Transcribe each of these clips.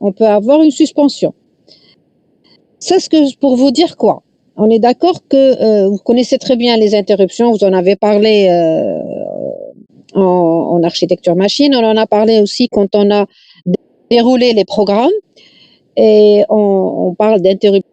on peut avoir une suspension. Ça, pour vous dire quoi? On est d'accord que vous connaissez très bien les interruptions, vous en avez parlé en architecture machine, on en a parlé aussi quand on a déroulé les programmes, et on parle d'interruption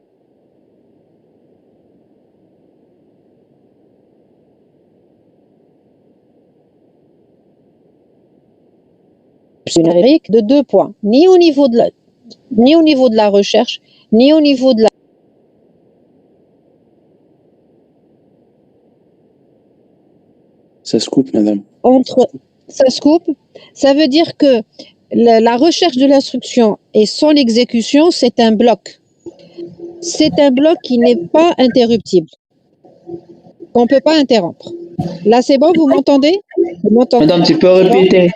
numérique de 2 points, ni au niveau de la recherche, ni au niveau de la... Ça se coupe, madame. Ça se coupe. Ça veut dire que la recherche de l'instruction et son exécution, c'est un bloc. C'est un bloc qui n'est pas interruptible, qu'on ne peut pas interrompre. Là, c'est bon, vous m'entendez? Madame, tu peux répéter?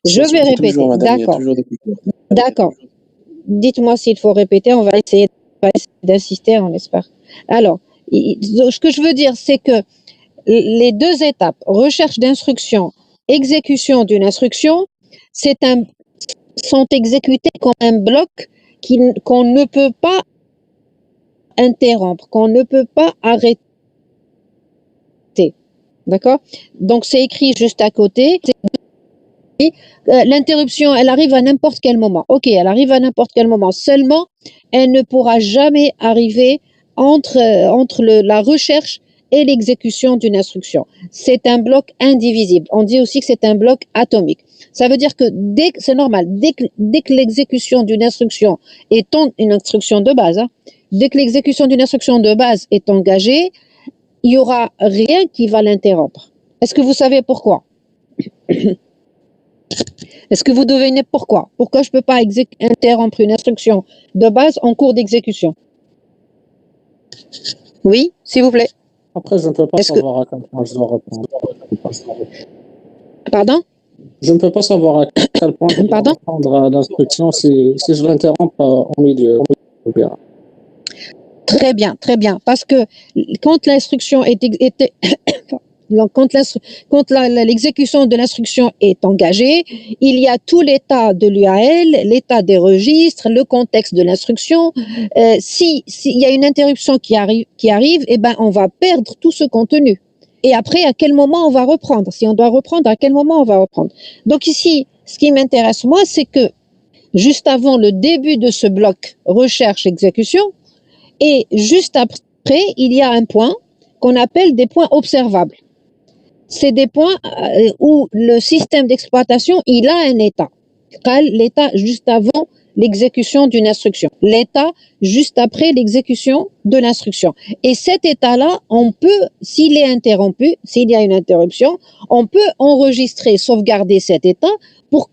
Je vais répéter, d'accord. D'accord. Dites-moi s'il faut répéter, on va essayer d'insister, on espère. Alors, ce que je veux dire, c'est que les 2 étapes, recherche d'instruction, exécution d'une instruction, sont exécutées comme un bloc qu'on ne peut pas interrompre, qu'on ne peut pas arrêter. D'accord? Donc, c'est écrit juste à côté. L'interruption, elle arrive à n'importe quel moment. Ok, elle arrive à n'importe quel moment. Seulement, elle ne pourra jamais arriver entre la recherche et l'exécution d'une instruction. C'est un bloc indivisible. On dit aussi que c'est un bloc atomique. Ça veut dire que c'est normal, dès que l'exécution d'une instruction une instruction de base, dès que l'exécution d'une instruction de base est engagée, il y aura rien qui va l'interrompre. Est-ce que vous savez pourquoi? Est-ce que vous devinez pourquoi? Pourquoi je ne peux pas interrompre une instruction de base en cours d'exécution? Oui, s'il vous plaît. Après, je ne peux pas savoir à quel point je dois répondre. Pardon? Je ne peux pas savoir à quel point je dois répondre à l'instruction si je l'interromps au milieu. Très bien, très bien. Parce que quand l'instruction quand l'exécution de l'instruction est engagée, il y a tout l'état de l'UAL, l'état des registres, le contexte de l'instruction. S'il y a une interruption qui arrive, eh ben, on va perdre tout ce contenu. Et après, à quel moment on va reprendre? Si on doit reprendre, à quel moment on va reprendre? Donc ici, ce qui m'intéresse moi, c'est que juste avant le début de ce bloc recherche-exécution, et juste après, il y a un point qu'on appelle des points observables. C'est des points où le système d'exploitation, il a un état. L'état juste avant l'exécution d'une instruction. L'état juste après l'exécution de l'instruction. Et cet état-là, on peut, s'il est interrompu, s'il y a une interruption, on peut enregistrer, sauvegarder cet état pour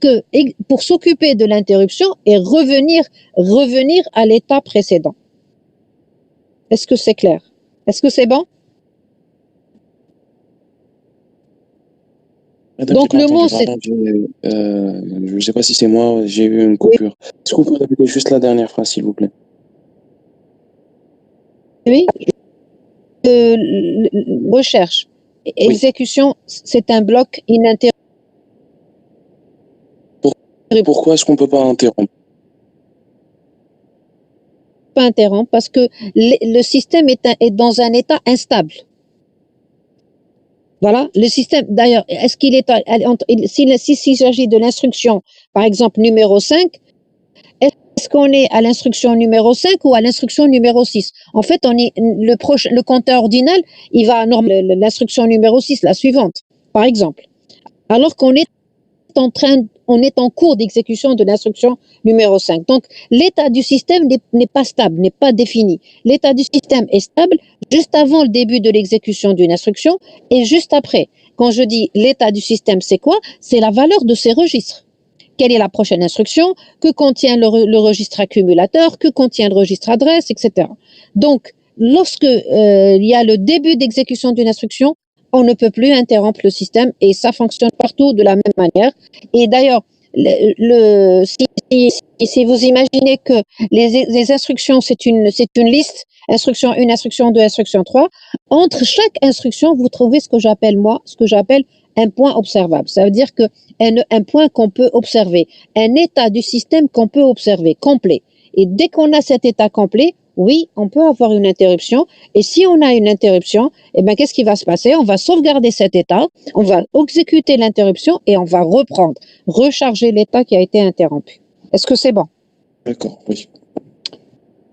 s'occuper de l'interruption et revenir à l'état précédent. Est-ce que c'est clair? Est-ce que c'est bon? Madame, donc le mot, c'est... je ne sais pas si c'est moi, j'ai eu une coupure. Oui. Est-ce qu'on peut répéter juste la dernière phrase, s'il vous plaît? Oui. Recherche. Exécution, c'est un bloc ininterrompu. Pourquoi est-ce qu'on ne peut pas interrompre? Pas interrompre parce que le système est dans un état instable. Voilà, le système, d'ailleurs, est-ce qu'il est, s'il s'agit de l'instruction, par exemple, numéro 5, est-ce qu'on est à l'instruction numéro 5 ou à l'instruction numéro 6? En fait, le compteur ordinal, il va à l'instruction numéro 6, la suivante, par exemple. Alors qu'on est on est en cours d'exécution de l'instruction numéro 5. Donc, l'état du système n'est pas stable, n'est pas défini. L'état du système est stable juste avant le début de l'exécution d'une instruction et juste après. Quand je dis l'état du système, c'est quoi? C'est la valeur de ces registres. Quelle est la prochaine instruction? Que contient le registre accumulateur? Que contient le registre adresse, etc. Donc, lorsque il y a le début d'exécution d'une instruction, on ne peut plus interrompre le système et ça fonctionne partout de la même manière. Et d'ailleurs, si vous imaginez que les instructions, c'est une liste, instruction 1, instruction 2, instruction 3, entre chaque instruction, vous trouvez ce que j'appelle un point observable. Ça veut dire que un point qu'on peut observer, un état du système qu'on peut observer, complet. Et dès qu'on a cet état complet, oui, on peut avoir une interruption. Et si on a une interruption, eh ben, qu'est-ce qui va se passer? On va sauvegarder cet état, on va exécuter l'interruption et on va reprendre, recharger l'état qui a été interrompu. Est-ce que c'est bon? D'accord, oui.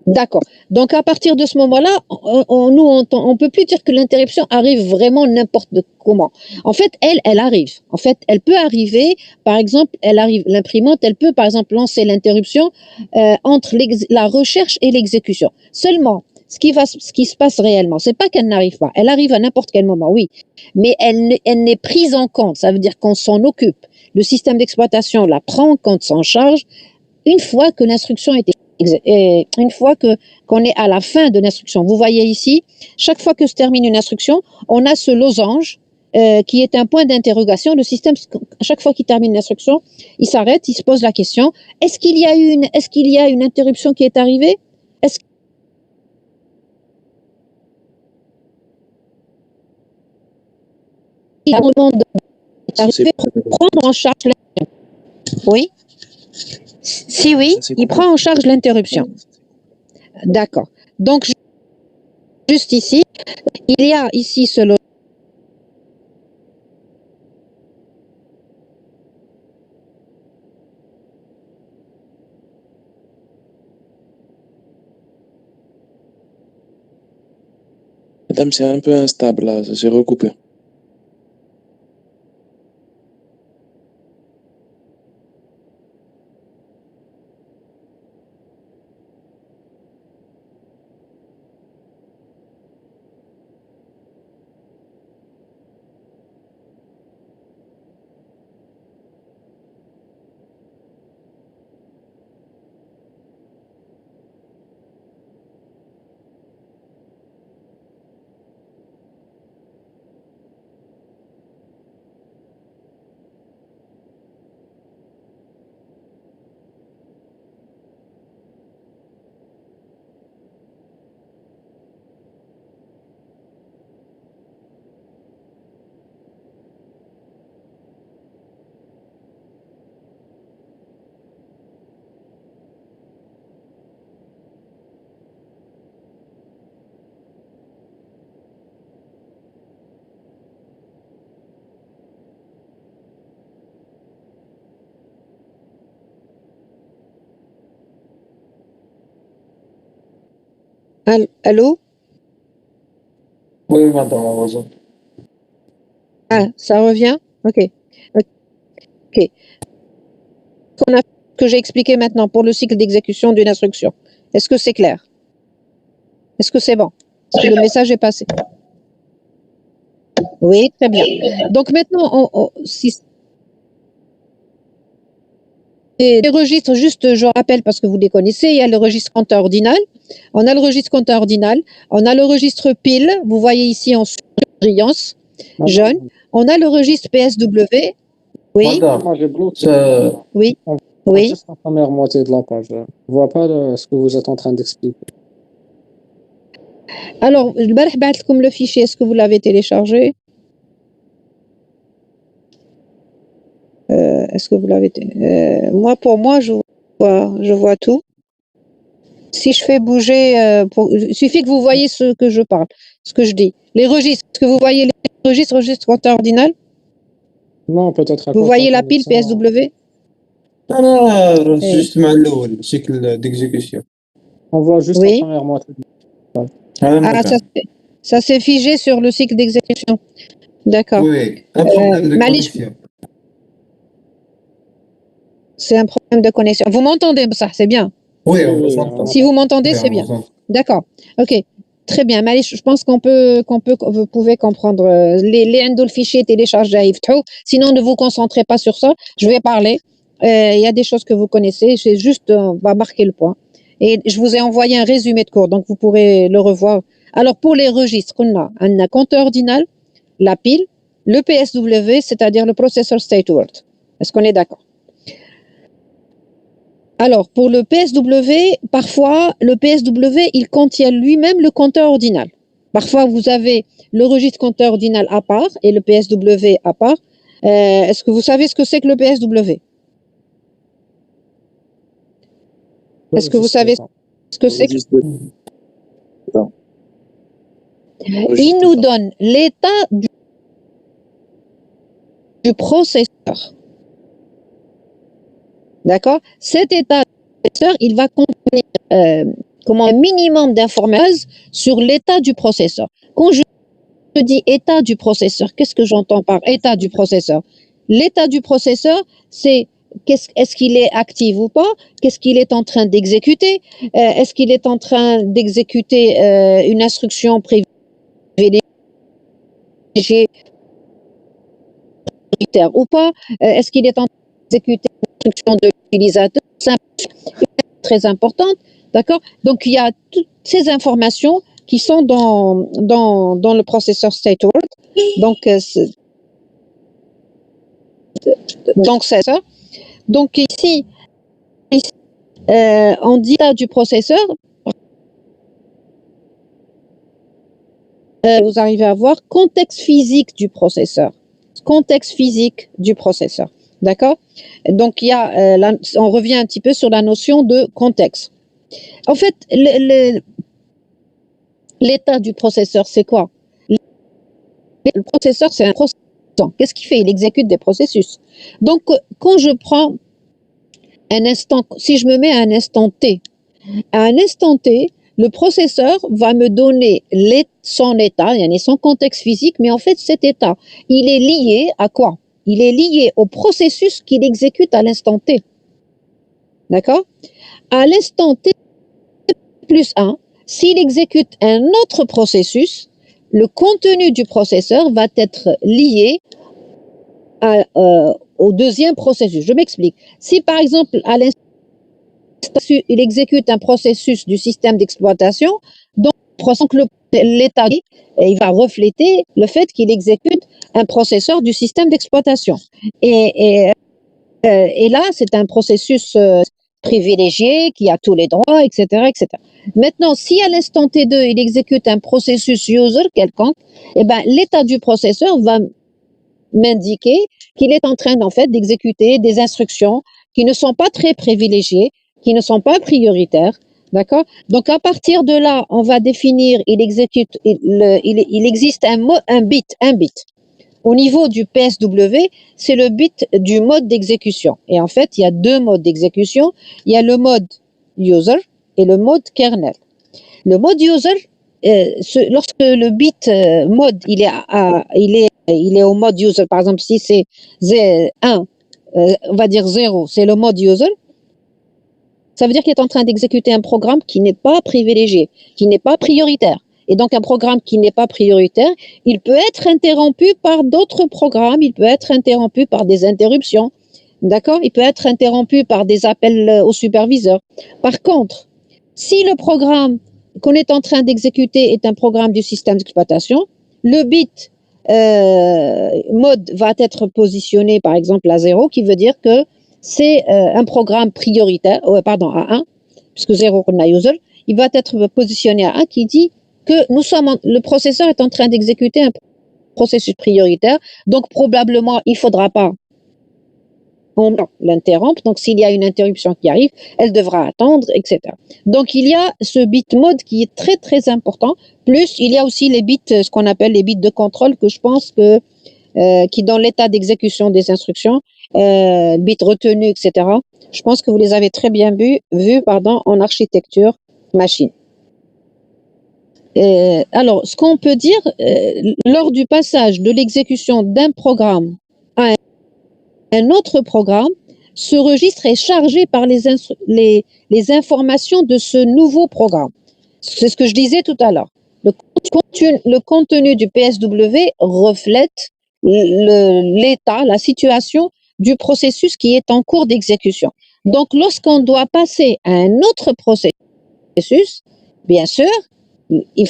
D'accord. Donc, à partir de ce moment-là, on peut plus dire que l'interruption arrive vraiment n'importe comment. En fait, elle arrive. En fait, elle peut arriver, par exemple, l'imprimante, elle peut, par exemple, lancer l'interruption entre la recherche et l'exécution. Seulement, ce qui se passe réellement, c'est pas qu'elle n'arrive pas. Elle arrive à n'importe quel moment, oui. Mais elle n'est prise en compte. Ça veut dire qu'on s'en occupe. Le système d'exploitation la prend en compte, s'en charge, une fois que l'instruction est une fois qu'on est à la fin de l'instruction. Vous voyez ici, chaque fois que se termine une instruction, on a ce losange qui est un point d'interrogation. Le système, à chaque fois qu'il termine l'instruction, il s'arrête, il se pose la question, est-ce qu'il y a une interruption qui est arrivée? Est-ce qu'il y a un moment d'arriver pour prendre en charge l'interruption? Oui. Si oui, il prend en charge l'interruption. D'accord. Donc, juste ici, il y a ici ce lot. Madame, c'est un peu instable là, ça s'est recoupé. Allô? Oui, madame, à raison. Ah, ça revient? Ok. Ok. Que j'ai expliqué maintenant pour le cycle d'exécution d'une instruction. Est-ce que c'est clair? Est-ce que c'est bon? Est-ce que le message est passé? Oui, très bien. Donc maintenant, si les registres, juste je rappelle parce que vous les connaissez, il y a le registre compteur ordinal, on a le registre compteur ordinal, on a le registre pile, vous voyez ici en surbrillance jaune, on a le registre PSW, oui, Madame, Moi, j'ai bloqué. oui, On voit oui. juste la première moitié de la page. Je ne vois pas ce que vous êtes en train d'expliquer. Alors, البارح بعت لكم le fichier, est-ce que vous l'avez téléchargé? Est-ce que vous l'avez moi, pour moi, je vois tout. Si je fais bouger, il suffit que vous voyez ce que je parle, ce que je dis. Les registres, est-ce que vous voyez les registres compteur ordinal? Non, peut-être à Vous cause voyez de la la pile connexion. PSW? أنا Eh, جست مع الأول الشكل d'exécution. On voit juste la oui. première moitié de la page. هذا Ah, مكان. ça s'est figé sur le cycle d'exécution. D'accord. Oui, un problème de معليش, connexion. c'est un problème de connexion. Vous m'entendez, ça, c'est bien. Oui, on Oui, vous oui, entend. Si vous m'entendez, Oui, c'est on bien. vous entend. D'accord. Ok. Très bien. معليش, je pense vous pouvez comprendre. Les عنده le fichier téléchargé يفتحوا. Sinon, ne vous concentrez pas sur ça. Je vais parler. Il y a des choses que vous connaissez. C'est juste, on va marquer le point. Et je vous ai envoyé un résumé de cours, donc vous pourrez le revoir. Alors, pour les registres, on a un compteur ordinal, la pile, le PSW, c'est-à-dire le Processor State Word. Est-ce qu'on est d'accord? Alors, pour le PSW, parfois, le PSW, il contient lui-même le compteur ordinal. Parfois, vous avez le registre compteur ordinal à part et le PSW à part. Est-ce que vous savez ce que c'est que le PSW? Est-ce que vous savez ce que c'est? Registre de- Il nous donne l'état du processeur. D'accord? Cet état du processeur, il va contenir un minimum d'informations sur l'état du processeur. Quand je dis état du processeur, qu'est-ce que j'entends par état du processeur? L'état du processeur, c'est est-ce qu'il est actif ou pas? Qu'est-ce qu'il est en train d'exécuter? Est-ce qu'il est en train d'exécuter une instruction privilégiée ou pas? Est-ce qu'il est en train d'exécuter une instruction de l'utilisateur? C'est très importante, d'accord? Donc il y a toutes ces informations qui sont dans le processeur state word. Donc c'est ça. Donc ici on dit état du processeur. Vous arrivez à voir contexte physique du processeur. Contexte physique du processeur. D'accord? Donc, il y a, on revient un petit peu sur la notion de contexte. En fait, l'état du processeur, c'est quoi? Le processeur, c'est un processeur. Qu'est-ce qu'il fait? Il exécute des processus. Donc, quand je prends un instant, si je me mets à un instant T, le processeur va me donner son état, son contexte physique, mais en fait, cet état, il est lié à quoi? Il est lié au processus qu'il exécute à l'instant T. D'accord? À l'instant T plus 1, s'il exécute un autre processus, le contenu du processeur va être lié au deuxième processus. Je m'explique. Si par exemple, à l'instant il exécute un processus du système d'exploitation, donc l'état il va refléter le fait qu'il exécute un processeur du système d'exploitation. Et là, c'est un processus privilégié qui a tous les droits, etc., etc. Maintenant, si à l'instant T2, il exécute un processus user quelconque, eh ben, l'état du processeur va m'indiquer qu'il est en train, en fait, d'exécuter des instructions qui ne sont pas très privilégiées, qui ne sont pas prioritaires, d'accord? Donc, à partir de là, on va définir, il existe un bit. Au niveau du PSW, c'est le bit du mode d'exécution. Et en fait, il y a deux modes d'exécution. Il y a le mode user et le mode kernel. Le mode user, lorsque le bit mode, il est au mode user, par exemple, si c'est 1, on va dire 0, c'est le mode user, ça veut dire qu'il est en train d'exécuter un programme qui n'est pas privilégié, qui n'est pas prioritaire. Et donc, un programme qui n'est pas prioritaire, il peut être interrompu par d'autres programmes, il peut être interrompu par des interruptions, d'accord? Il peut être interrompu par des appels au superviseur. Par contre, si le programme qu'on est en train d'exécuter est un programme du système d'exploitation, le bit mode va être positionné, par exemple, à 0, qui veut dire que c'est un programme prioritaire, à 1, puisque 0 on a user, il va être positionné à 1 qui dit que le processeur est en train d'exécuter un processus prioritaire, donc probablement il ne faudra pas l'interrompre, donc s'il y a une interruption qui arrive, elle devra attendre, etc. Donc il y a ce bit mode qui est très très important, plus il y a aussi les bits, ce qu'on appelle les bits de contrôle, que je pense que qui dans l'état d'exécution des instructions, bits retenus, etc. Je pense que vous les avez très bien vus en architecture machine. Alors, ce qu'on peut dire, lors du passage de l'exécution d'un programme à un autre programme, ce registre est chargé par les informations de ce nouveau programme. C'est ce que je disais tout à l'heure. Le contenu du PSW reflète l'état, la situation du processus qui est en cours d'exécution. Donc, lorsqu'on doit passer à un autre processus, bien sûr,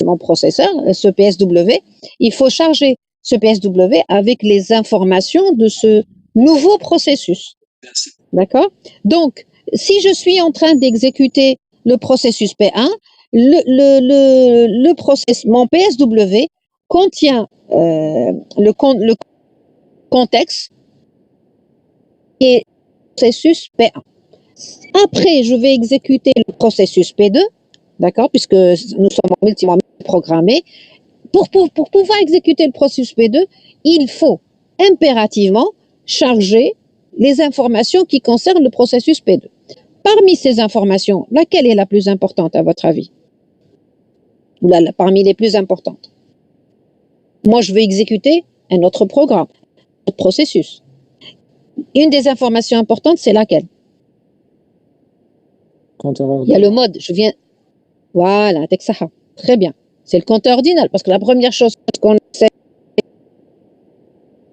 mon processeur, ce PSW, il faut charger ce PSW avec les informations de ce nouveau processus. D'accord? Donc, si je suis en train d'exécuter le processus P1, mon PSW contient le contexte et le processus P1. Après, je vais exécuter le processus P2, d'accord, puisque nous sommes en multiprogrammés. Pour pouvoir exécuter le processus P2, il faut impérativement charger les informations qui concernent le processus P2. Parmi ces informations, laquelle est la plus importante à votre avis? Ou parmi les plus importantes? Moi, je veux exécuter un autre programme, un autre processus. Une des informations importantes, c'est laquelle? Il y a le mode, je viens. Voilà, Texaha. Très bien. C'est le compteur ordinal, parce que la première chose qu'on sait,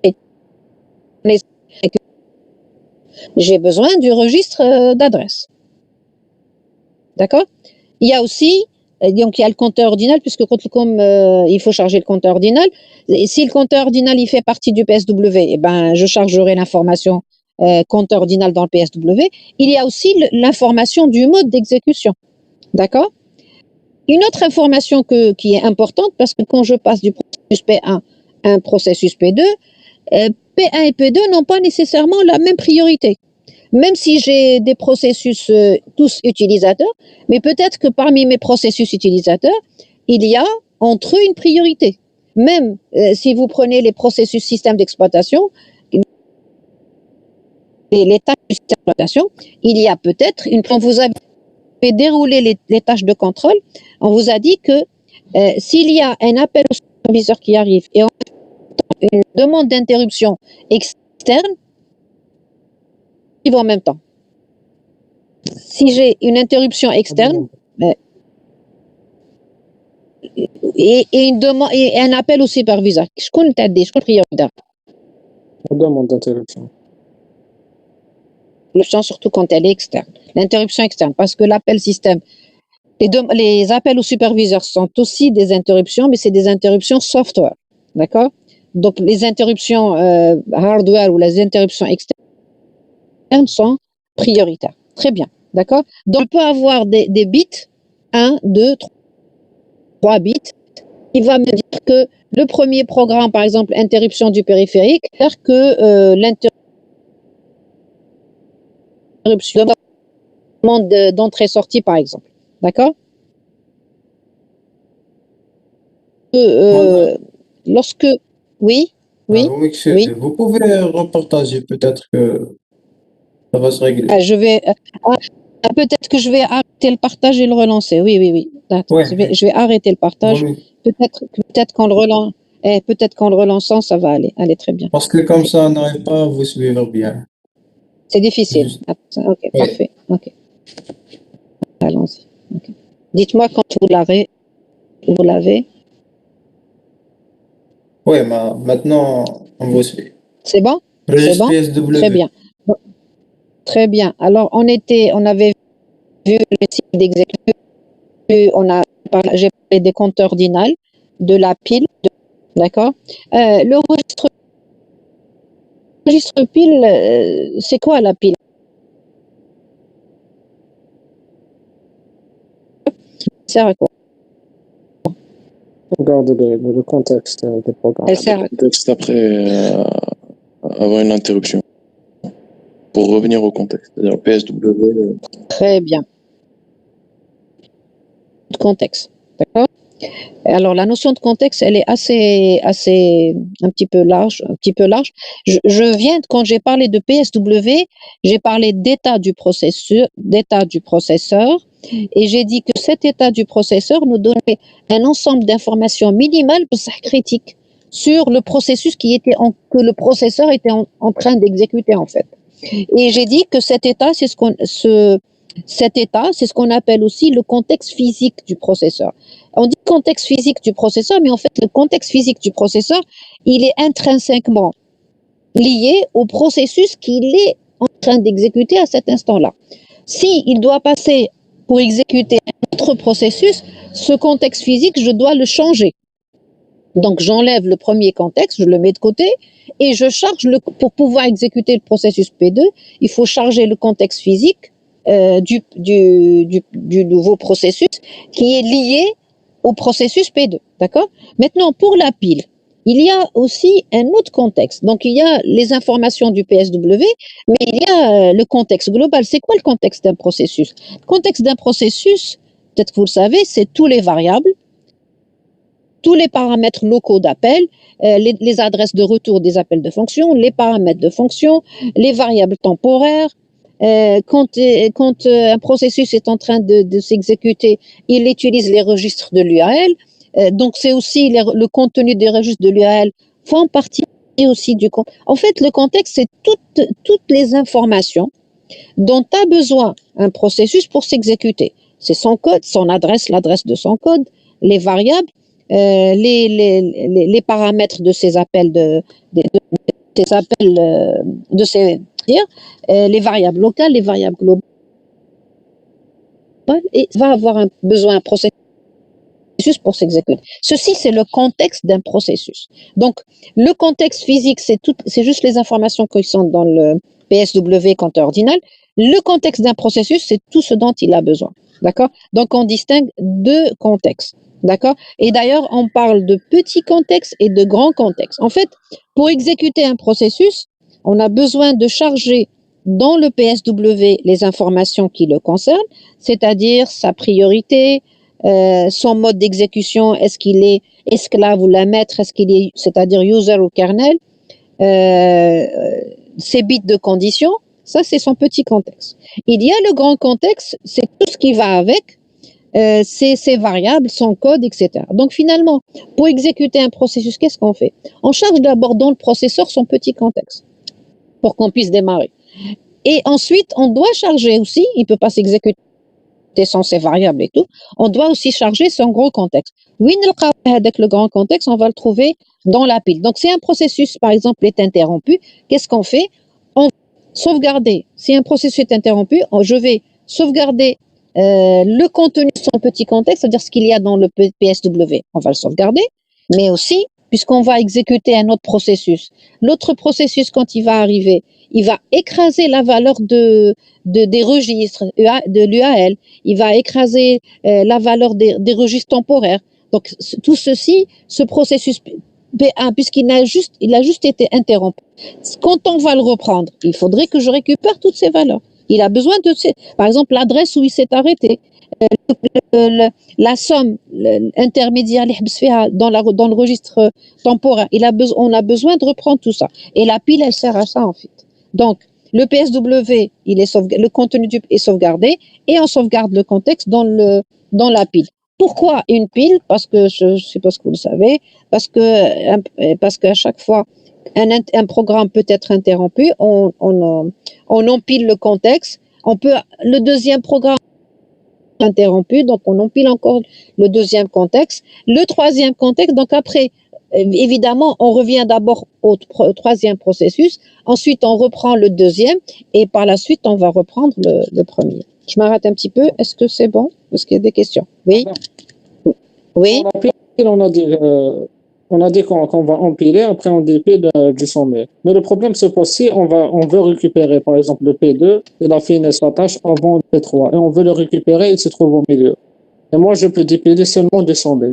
c'est que j'ai besoin du registre d'adresse. D'accord? Il y a aussi, donc il y a le compteur ordinal, puisque comme il faut charger le compteur ordinal, et si le compteur ordinal il fait partie du PSW, eh ben, je chargerai l'information compteur ordinal dans le PSW. Il y a aussi l'information du mode d'exécution. D'accord? Une autre information qui est importante, parce que quand je passe du processus P1 à un processus P2, P1 et P2 n'ont pas nécessairement la même priorité. Même si j'ai des processus tous utilisateurs, mais peut-être que parmi mes processus utilisateurs, il y a entre eux une priorité. Même si vous prenez les processus système d'exploitation, les tâches du système d'exploitation, il y a peut-être quand vous avez déroulé les tâches de contrôle, on vous a dit que s'il y a un appel au superviseur qui arrive et une demande d'interruption externe, en même temps. Si j'ai une interruption externe et une demande et un appel au superviseur, je connais prioritaire. Demande d'interruption. Surtout quand elle est externe. L'interruption externe, parce que l'appel système, les appels au superviseur sont aussi des interruptions, mais c'est des interruptions software. D'accord? Donc les interruptions hardware ou les interruptions externes sont prioritaires. Très bien, d'accord? Donc, on peut avoir des bits, 1, 2, 3 bits, qui va me dire que le premier programme, par exemple, interruption du périphérique, faire que l'interruption demande d'entrée-sortie, par exemple. D'accord? Lorsque... Oui, oui, oui. Vous pouvez repartager, peut-être que ça va se régler. Peut-être que je vais arrêter le partage et le relancer. Oui, oui, oui. Ouais. Je vais arrêter le partage. Oui. Peut-être qu'en le relançant, peut-être qu'en le relançant, ça va aller très bien. Parce que comme ça, on n'arrive pas à vous suivre bien. C'est difficile. Ok, Oui. parfait. Ok. Allons-y. Okay. Dites-moi quand vous l'avez. Oui, maintenant, on vous suit. C'est bon? C'est bon? PSW. Très bien. Bon. Très bien. Alors, on avait vu le cycle d'exécution. J'ai parlé des compteurs ordinal, de la pile, d'accord? Le registre pile, c'est quoi la pile? Ça sert à quoi? Regarde le contexte des programmes. Elle sert à Le contexte après avoir une interruption. Pour revenir au contexte, c'est-à-dire PSW. Très bien. Contexte, d'accord? Alors la notion de contexte, elle est assez un petit peu large. Je viens quand j'ai parlé de PSW, j'ai parlé d'état du processeur, et j'ai dit que cet état du processeur nous donnait un ensemble d'informations minimales, critiques, sur le processus que le processeur était en train d'exécuter en fait. Et j'ai dit que cet état, c'est ce qu'on appelle aussi le contexte physique du processeur. On dit contexte physique du processeur, mais en fait, le contexte physique du processeur, il est intrinsèquement lié au processus qu'il est en train d'exécuter à cet instant-là. S'il doit passer pour exécuter un autre processus, ce contexte physique, je dois le changer. Donc, j'enlève le premier contexte, je le mets de côté, et je charge pour pouvoir exécuter le processus P2, il faut charger le contexte physique du nouveau processus qui est lié au processus P2, d'accord? Maintenant, pour la pile, il y a aussi un autre contexte. Donc, il y a les informations du PSW, mais il y a le contexte global. C'est quoi le contexte d'un processus? Le contexte d'un processus, peut-être que vous le savez, c'est tous les variables, tous les paramètres locaux d'appel, les adresses de retour des appels de fonction, les paramètres de fonction, les variables temporaires. Quand un processus est en train de s'exécuter, il utilise les registres de l'UAL. Donc, c'est aussi le contenu des registres de l'UAL font partie aussi du contexte. En fait, le contexte, c'est toutes les informations dont a besoin un processus pour s'exécuter. C'est son code, son adresse, l'adresse de son code, les variables, les paramètres de ces appels les variables locales, les variables globales, et va avoir besoin d'un processus pour s'exécuter. Ceci, c'est le contexte d'un processus. Donc, le contexte physique, c'est juste les informations qui sont dans le PSW compteur ordinal. Le contexte d'un processus, c'est tout ce dont il a besoin. D'accord? Donc, on distingue deux contextes. D'accord? Et d'ailleurs, on parle de petits contextes et de grands contextes. En fait, pour exécuter un processus, on a besoin de charger dans le PSW les informations qui le concernent, c'est-à-dire sa priorité, son mode d'exécution, est-ce qu'il est esclave ou la maître, est-ce qu'il est, c'est-à-dire user ou kernel, ses bits de condition, ça c'est son petit contexte. Il y a le grand contexte, c'est tout ce qui va avec, ses variables, son code, etc. Donc finalement, pour exécuter un processus, qu'est-ce qu'on fait? On charge d'abord dans le processeur son petit contexte pour qu'on puisse démarrer. Et ensuite, on doit charger aussi, il ne peut pas s'exécuter sans ses variables et tout, on doit aussi charger son gros contexte. Oui, avec le grand contexte, on va le trouver dans la pile. Donc si un processus, par exemple, est interrompu, qu'est-ce qu'on fait? On va sauvegarder. Si un processus est interrompu, je vais sauvegarder le contenu de son petit contexte, c'est-à-dire ce qu'il y a dans le PSW, on va le sauvegarder, mais aussi, puisqu'on va exécuter un autre processus, l'autre processus, quand il va arriver, il va écraser la valeur des registres de l'UAL, il va écraser la valeur des registres temporaires. Donc, tout ceci, ce processus P1, puisqu'il a juste été interrompu, quand on va le reprendre, il faudrait que je récupère toutes ces valeurs. Il a besoin par exemple, l'adresse où il s'est arrêté, la somme intermédiaire dans le registre temporaire. On a besoin de reprendre tout ça. Et la pile, elle sert à ça, en fait. Donc, le PSW, le contenu est sauvegardé et on sauvegarde le contexte dans la pile. Pourquoi une pile? Parce que, je suppose que vous le savez, parce qu'à chaque fois, un programme peut être interrompu, on empile le contexte, le deuxième programme interrompu, donc on empile encore le deuxième contexte, le troisième contexte, donc après, évidemment, on revient d'abord au troisième processus, ensuite on reprend le deuxième, et par la suite, on va reprendre le premier. Je m'arrête un petit peu, est-ce que c'est bon? Est-ce qu'il y a des questions? Oui? Oui? On a dit qu'on va empiler, après on dépile du sommet. Mais le problème se pose si on veut récupérer, par exemple, le P2, il a fini sa tâche avant le P3, et on veut le récupérer, il se trouve au milieu. Et moi, je peux dépiler seulement du sommet.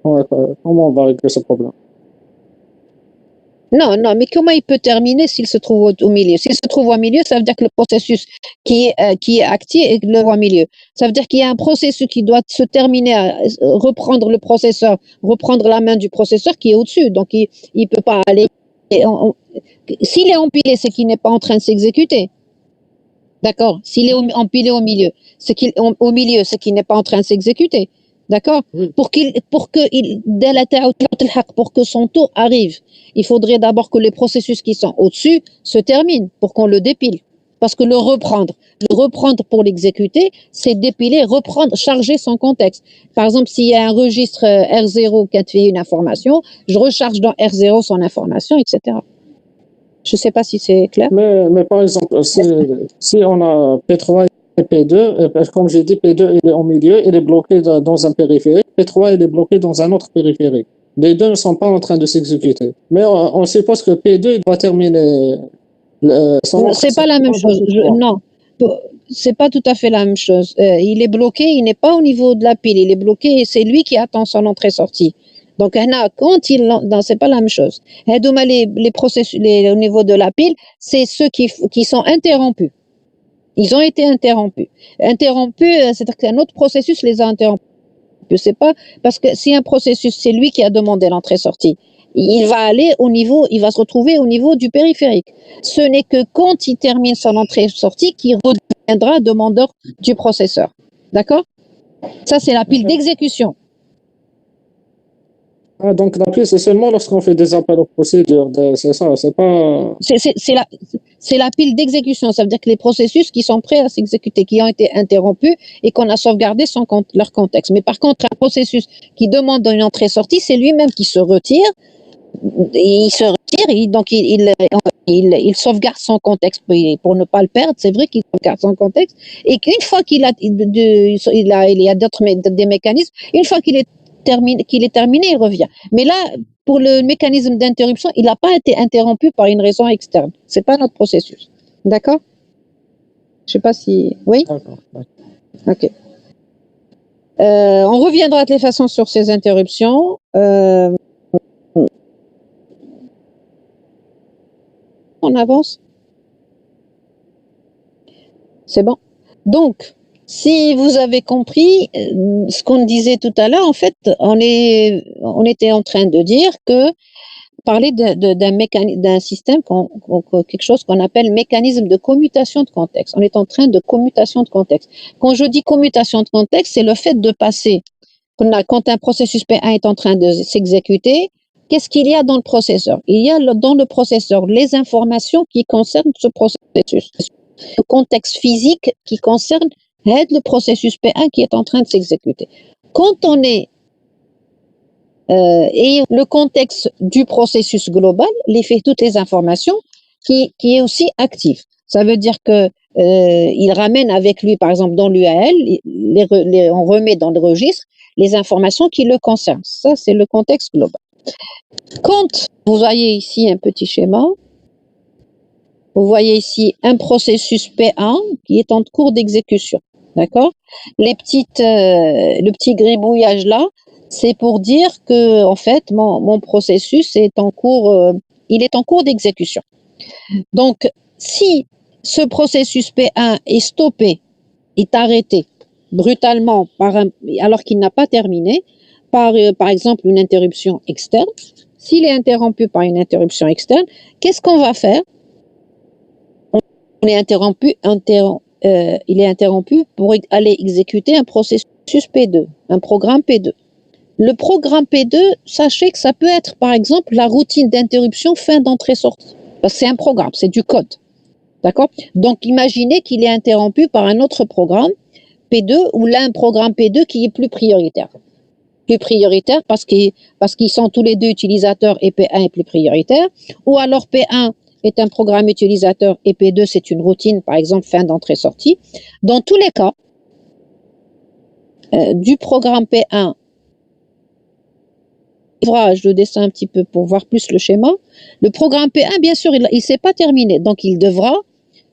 Comment on va régler ce problème? Non, mais comment il peut terminer s'il se trouve au milieu? S'il se trouve au milieu, ça veut dire que le processus qui est actif est le au milieu. Ça veut dire qu'il y a un processus qui doit se terminer, reprendre le processeur, reprendre la main du processeur qui est au-dessus. Donc, il ne peut pas aller. S'il est empilé, c'est qu'il n'est pas en train de s'exécuter. D'accord? S'il est empilé au milieu, c'est qu'il n'est pas en train de s'exécuter. D'accord? Oui. Pour que son tour arrive, il faudrait d'abord que les processus qui sont au-dessus se terminent pour qu'on le dépile. Parce que le reprendre pour l'exécuter, c'est dépiler, reprendre, charger son contexte. Par exemple, s'il y a un registre R0 qui a fait une information, je recharge dans R0 son information, etc. Je ne sais pas si c'est clair. Mais par exemple, si on a P3 et P2, comme j'ai dit, P2 il est au milieu, il est bloqué dans un périphérique, P3 il est bloqué dans un autre périphérique. Les deux ne sont pas en train de s'exécuter. Mais on suppose que P2 il va terminer c'est pas la même chose. Non, c'est pas tout à fait la même chose. Il est bloqué, il n'est pas au niveau de la pile, il est bloqué et c'est lui qui attend son entrée-sortie. Donc, quand non, c'est pas la même chose. Les processus, au niveau de la pile, c'est ceux qui sont interrompus. Ils ont été interrompus. Interrompus, c'est-à-dire qu'un autre processus les a interrompus. C'est pas parce que si un processus, c'est lui qui a demandé l'entrée-sortie, il va se retrouver au niveau du périphérique. Ce n'est que quand il termine son entrée-sortie qu'il redeviendra demandeur du processeur. D'accord? Ça, c'est la pile d'exécution. Ah, donc la pile, c'est seulement lorsqu'on fait des appels aux procédures. C'est ça, c'est pas. C'est la pile d'exécution. Ça veut dire que les processus qui sont prêts à s'exécuter, qui ont été interrompus et qu'on a sauvegardé leur contexte. Mais par contre, un processus qui demande une entrée-sortie, c'est lui-même qui se retire. Il se retire, donc il sauvegarde son contexte pour ne pas le perdre. C'est vrai qu'il sauvegarde son contexte et qu'une fois il y a des mécanismes. Une fois qu'il est terminé, il revient. Mais là, pour le mécanisme d'interruption, il n'a pas été interrompu par une raison externe. C'est pas notre processus. D'accord? Je sais pas si. Oui? D'accord. Ok. On reviendra de toute façon sur ces interruptions. On avance? C'est bon? Donc, si vous avez compris ce qu'on disait tout à l'heure, en fait, on était en train de dire que parler d'un système, quelque chose qu'on appelle mécanisme de commutation de contexte. On est en train de commutation de contexte. Quand je dis commutation de contexte, c'est le fait de passer, quand un processus P1 est en train de s'exécuter, qu'est-ce qu'il y a dans le processeur? Il y a dans le processeur les informations qui concernent ce processus. Le contexte physique qui concerne le processus P1 qui est en train de s'exécuter. Quand on est et le contexte du processus global, toutes les informations qui est aussi actif. Ça veut dire que il ramène avec lui, par exemple, dans l'UAL, on remet dans le registre les informations qui le concernent. Ça, c'est le contexte global. Quand vous voyez ici un petit schéma, vous voyez ici un processus P1 qui est en cours d'exécution. D'accord? Le petit gribouillage là, c'est pour dire que, en fait, mon processus est en cours, il est en cours d'exécution. Donc, si ce processus P1 est stoppé, est arrêté brutalement alors qu'il n'a pas terminé, par exemple une interruption externe, s'il est interrompu par une interruption externe, qu'est-ce qu'on va faire? Il est interrompu pour aller exécuter un processus P2, un programme P2. Le programme P2, sachez que ça peut être, par exemple, la routine d'interruption fin d'entrée-sortie. Parce que c'est un programme, c'est du code. D'accord? Donc, imaginez qu'il est interrompu par un autre programme P2 ou là, un programme P2 qui est plus prioritaire. Plus prioritaire parce qu'ils sont tous les deux utilisateurs et P1 est plus prioritaire. Ou alors P1 est un programme utilisateur et P2 c'est une routine, par exemple, fin d'entrée-sortie. Dans tous les cas, du programme P1, je descends un petit peu pour voir plus le schéma. Le programme P1, bien sûr, il ne s'est pas terminé. Donc, il devra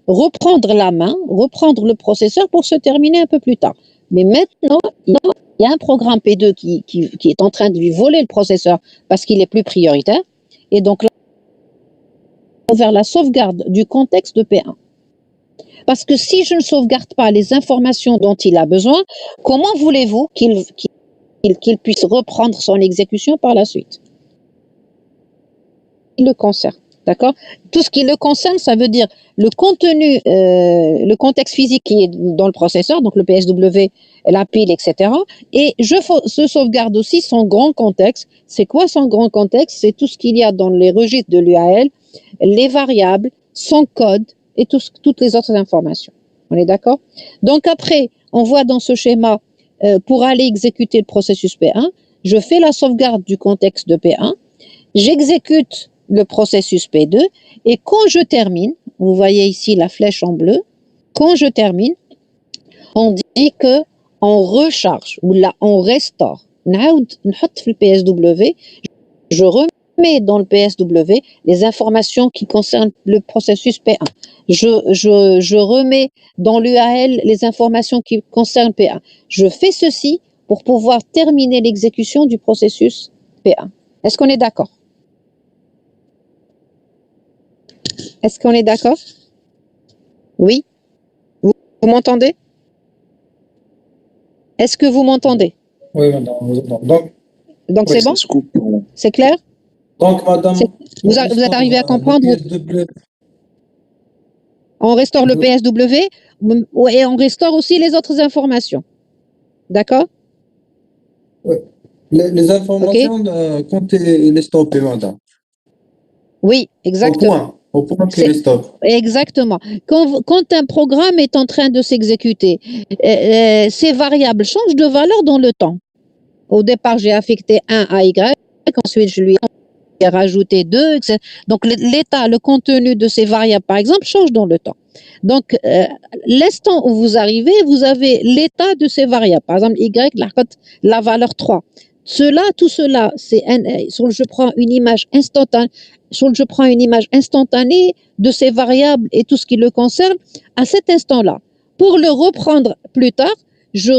reprendre la main, reprendre le processeur pour se terminer un peu plus tard. Mais maintenant, il y a un programme P2 qui est en train de lui voler le processeur parce qu'il est plus prioritaire. Et donc, là, vers la sauvegarde du contexte de P1. Parce que si je ne sauvegarde pas les informations dont il a besoin, comment voulez-vous qu'il puisse reprendre son exécution par la suite? Il le concerne, d'accord? Tout ce qui le concerne, ça veut dire le contenu, le contexte physique qui est dans le processeur, donc le PSW, la pile, etc. Et je sauvegarde aussi son grand contexte. C'est quoi son grand contexte? C'est tout ce qu'il y a dans les registres de l'UAL, les variables, son code et toutes les autres informations. On est d'accord? Donc après, on voit dans ce schéma, pour aller exécuter le processus P1, je fais la sauvegarde du contexte de P1, j'exécute le processus P2, et quand je termine, vous voyez ici la flèche en bleu, quand je termine, on dit que on recharge, ou là, on restaure. Le PSW, je remets dans le PSW les informations qui concernent le processus P1. Je remets dans l'UAL les informations qui concernent P1. Je fais ceci pour pouvoir terminer l'exécution du processus P1. Est-ce qu'on est d'accord? Est-ce qu'on est d'accord? Oui? Vous m'entendez? Est-ce que vous m'entendez? Oui, madame, vous entendez. Donc Oui, c'est ça bon? se coupe. C'est clair? Donc, madame, C'est- Vous êtes arrivé à comprendre? le PSW, On restaure le PSW et on restaure aussi les autres informations. D'accord? les informations, quand il est stoppé, madame. Oui, exactement. Au point qu'il C'est- est stoppé. Exactement. Quand un programme est en train de s'exécuter, ces variables changent de valeur dans le temps. Au départ, j'ai affecté 1 à Y, ensuite je lui ai rajouté 2, etc. Donc l'état, le contenu de ces variables, par exemple, change dans le temps. Donc, l'instant où vous arrivez, vous avez l'état de ces variables. Par exemple, Y, la valeur 3. Tout cela, je prends une image instantanée de ces variables et tout ce qui le concerne à cet instant-là. Pour le reprendre plus tard, je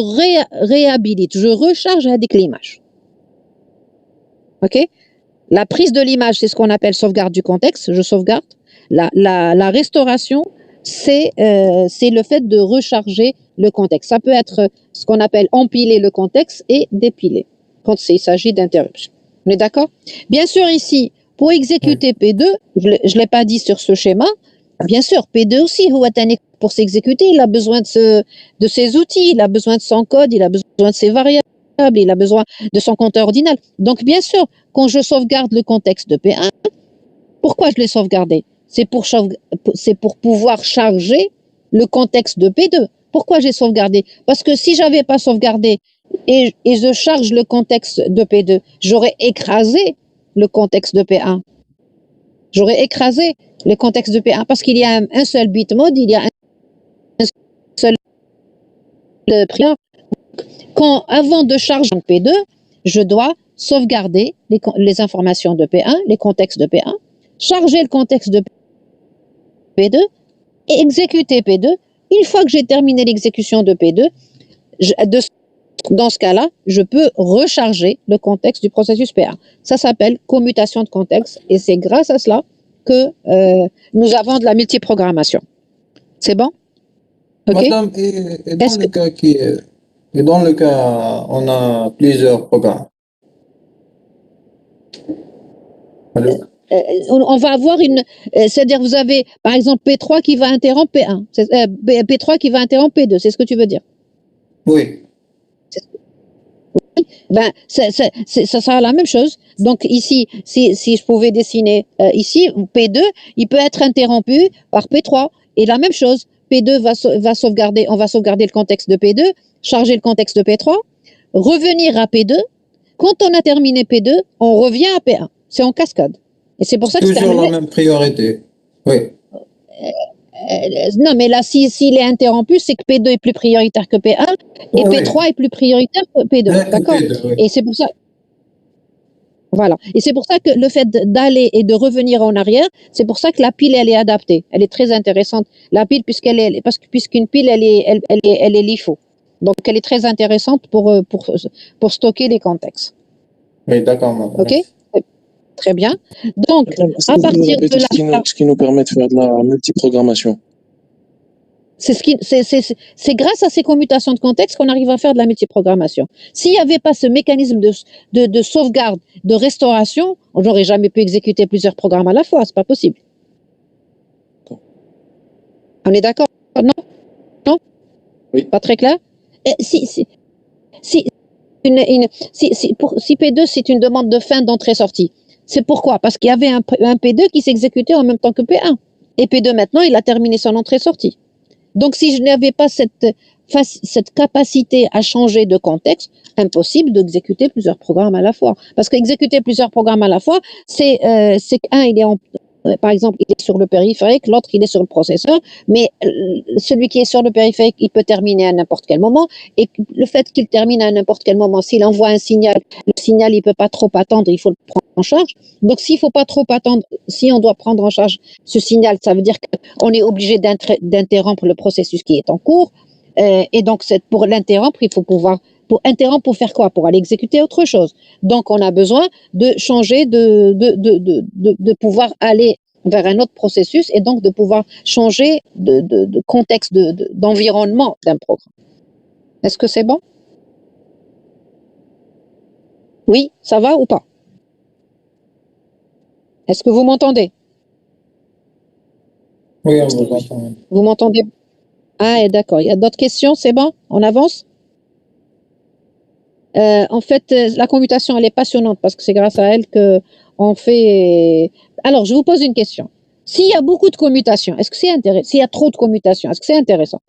réhabilite, je recharge avec l'image. OK? La prise de l'image, c'est ce qu'on appelle sauvegarde du contexte, je sauvegarde. La restauration, c'est le fait de recharger le contexte. Ça peut être ce qu'on appelle empiler le contexte et dépiler quand il s'agit d'interruption. On est d'accord? Bien sûr, ici, pour exécuter P2, je ne l'ai pas dit sur ce schéma, bien sûr, P2 aussi, pour s'exécuter, il a besoin de ses outils, il a besoin de son code, il a besoin de ses variables, il a besoin de son compteur ordinal. Donc, bien sûr, quand je sauvegarde le contexte de P1, pourquoi je l'ai sauvegardé? C'est pour pouvoir charger le contexte de P2. Pourquoi j'ai sauvegardé? Parce que si j'avais pas sauvegardé et je charge le contexte de P2, j'aurais écrasé le contexte de P1. J'aurais écrasé le contexte de P1 parce qu'il y a un seul bit mode, il y a un seul prieur. Avant de charger P2, je dois sauvegarder les informations de P1, les contextes de P1, charger le contexte de P2 et exécuter P2. Une fois que j'ai terminé l'exécution de P2, dans ce cas-là, je peux recharger le contexte du processus P1. Ça s'appelle commutation de contexte et c'est grâce à cela que nous avons de la multiprogrammation. C'est bon? OK? Madame, et dans le cas, on a plusieurs programmes. Allô? On va avoir c'est-à-dire vous avez par exemple P3 qui va interrompre P1, P3 qui va interrompre P2, c'est ce que tu veux dire? Oui. Ben, ça sera la même chose. Donc ici, si je pouvais dessiner ici, P2, il peut être interrompu par P3. Et la même chose, P2 va sauvegarder, on va sauvegarder le contexte de P2, charger le contexte de P3, revenir à P2. Quand on a terminé P2, on revient à P1. C'est en cascade. Et c'est pour ça que c'est toujours la même priorité. Oui. non, mais là, s'il est interrompu, c'est que P2 est plus prioritaire que P1 et P3 est plus prioritaire que P2. D'accord? Et c'est pour ça. Voilà. Et c'est pour ça que le fait d'aller et de revenir en arrière, c'est pour ça que la pile, elle est adaptée. Elle est très intéressante. La pile, puisqu'une pile, elle est LIFO. Donc, elle est très intéressante pour stocker les contextes. Oui, d'accord, madame. OK? Très bien. Donc, à partir de là. Ce qui nous permet de faire de la multiprogrammation. C'est grâce à ces commutations de contexte qu'on arrive à faire de la multiprogrammation. S'il n'y avait pas ce mécanisme de sauvegarde, de restauration, on n'aurait jamais pu exécuter plusieurs programmes à la fois. C'est pas possible. On est d'accord? Non? Oui. Pas très clair? Si P2 c'est une demande de fin d'entrée-sortie, c'est pourquoi? Parce qu'il y avait un P2 qui s'exécutait en même temps que P1. Et P2 maintenant, il a terminé son entrée-sortie. Donc, si je n'avais pas cette capacité à changer de contexte, impossible d'exécuter plusieurs programmes à la fois. Parce qu'exécuter plusieurs programmes à la fois, c'est qu'un, par exemple, il est sur le périphérique, l'autre, il est sur le processeur, mais celui qui est sur le périphérique, il peut terminer à n'importe quel moment, et le fait qu'il termine à n'importe quel moment, s'il envoie un signal, le signal, il peut pas trop attendre, il faut le prendre en charge. Donc, s'il faut pas trop attendre, si on doit prendre en charge ce signal, ça veut dire qu'on est obligé d'interrompre le processus qui est en cours, et donc, pour l'interrompre, il faut pouvoir Pour interrompre, pour faire quoi? Pour aller exécuter autre chose. Donc, on a besoin de changer, de pouvoir aller vers un autre processus et donc de pouvoir changer de contexte, d'environnement d'un programme. Est-ce que c'est bon? Oui, ça va ou pas? Est-ce que vous m'entendez? Oui, on vous entend. Vous m'entendez? Ah, d'accord. Il y a d'autres questions? C'est bon? On avance? En fait, la commutation, elle est passionnante parce que c'est grâce à elle que on fait. Alors, je vous pose une question. S'il y a beaucoup de commutation, est-ce que c'est intéressant? S'il y a trop de commutation, est-ce que c'est intéressant?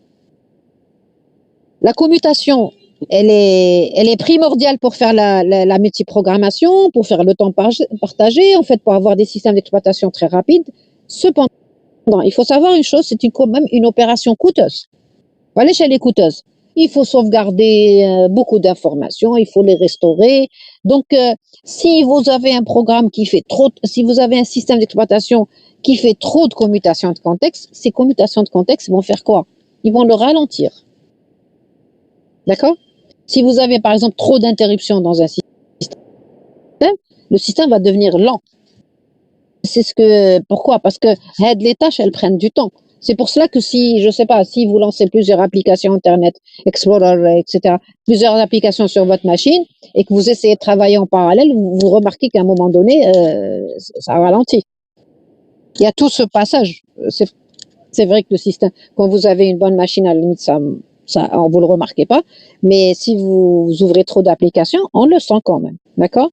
La commutation, elle est primordiale pour faire la multiprogrammation, pour faire le temps partagé, en fait, pour avoir des systèmes d'exploitation très rapides. Cependant, il faut savoir une chose, c'est quand même une opération coûteuse. Voilà, elle est coûteuse. Il faut sauvegarder beaucoup d'informations, il faut les restaurer. Donc, si vous avez un programme qui fait trop, si vous avez un système d'exploitation qui fait trop de commutations de contexte, ces commutations de contexte vont faire quoi? Ils vont le ralentir. D'accord? Si vous avez, par exemple, trop d'interruptions dans un système, le système va devenir lent. Pourquoi? Parce que les tâches, elles prennent du temps. C'est pour cela que si, je sais pas, si vous lancez plusieurs applications Internet, Explorer, etc., plusieurs applications sur votre machine et que vous essayez de travailler en parallèle, vous remarquez qu'à un moment donné, ça ralentit. Il y a tout ce passage. C'est vrai que le système, quand vous avez une bonne machine, à la limite, ça, vous le remarquez pas. Mais si vous ouvrez trop d'applications, on le sent quand même. D'accord?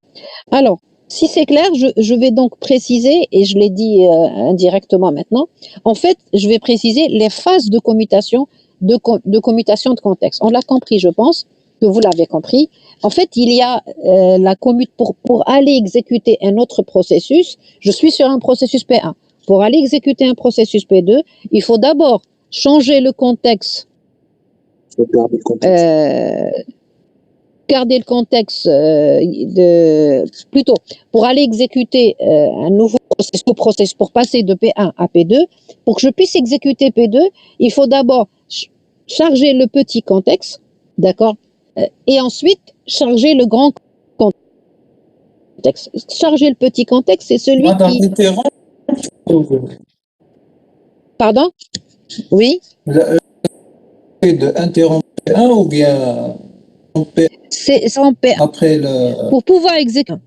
Alors, si c'est clair, je vais donc préciser, et je l'ai dit indirectement maintenant, en fait, je vais préciser les phases de commutation, de commutation de contexte. On l'a compris, je pense, que vous l'avez compris. En fait, il y a la commute pour aller exécuter un autre processus. Je suis sur un processus P1. Pour aller exécuter un processus P2, il faut d'abord changer le contexte. Garder le contexte plutôt pour aller exécuter un nouveau processus pour passer de P1 à P2. Pour que je puisse exécuter P2, il faut d'abord charger le petit contexte, d'accord, et ensuite charger le grand contexte. Charger le petit contexte, c'est celui qui... Pardon? Oui? De interrompre un ou bien c'est en P1. Après le... Pour pouvoir exécuter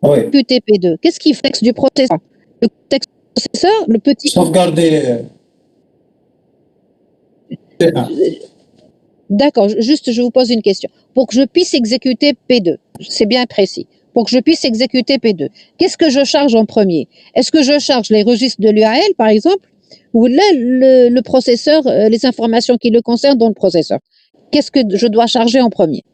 P2, qu'est-ce qui flexe du processeur? Le contexte du processeur, le petit... Sauvegarder P1. D'accord, juste je vous pose une question. Pour que je puisse exécuter P2, c'est bien précis. Pour que je puisse exécuter P2, qu'est-ce que je charge en premier? Est-ce que je charge les registres de l'UAL, par exemple, ou là, le processeur, les informations qui le concernent dans le processeur? Qu'est-ce que je dois charger en premier?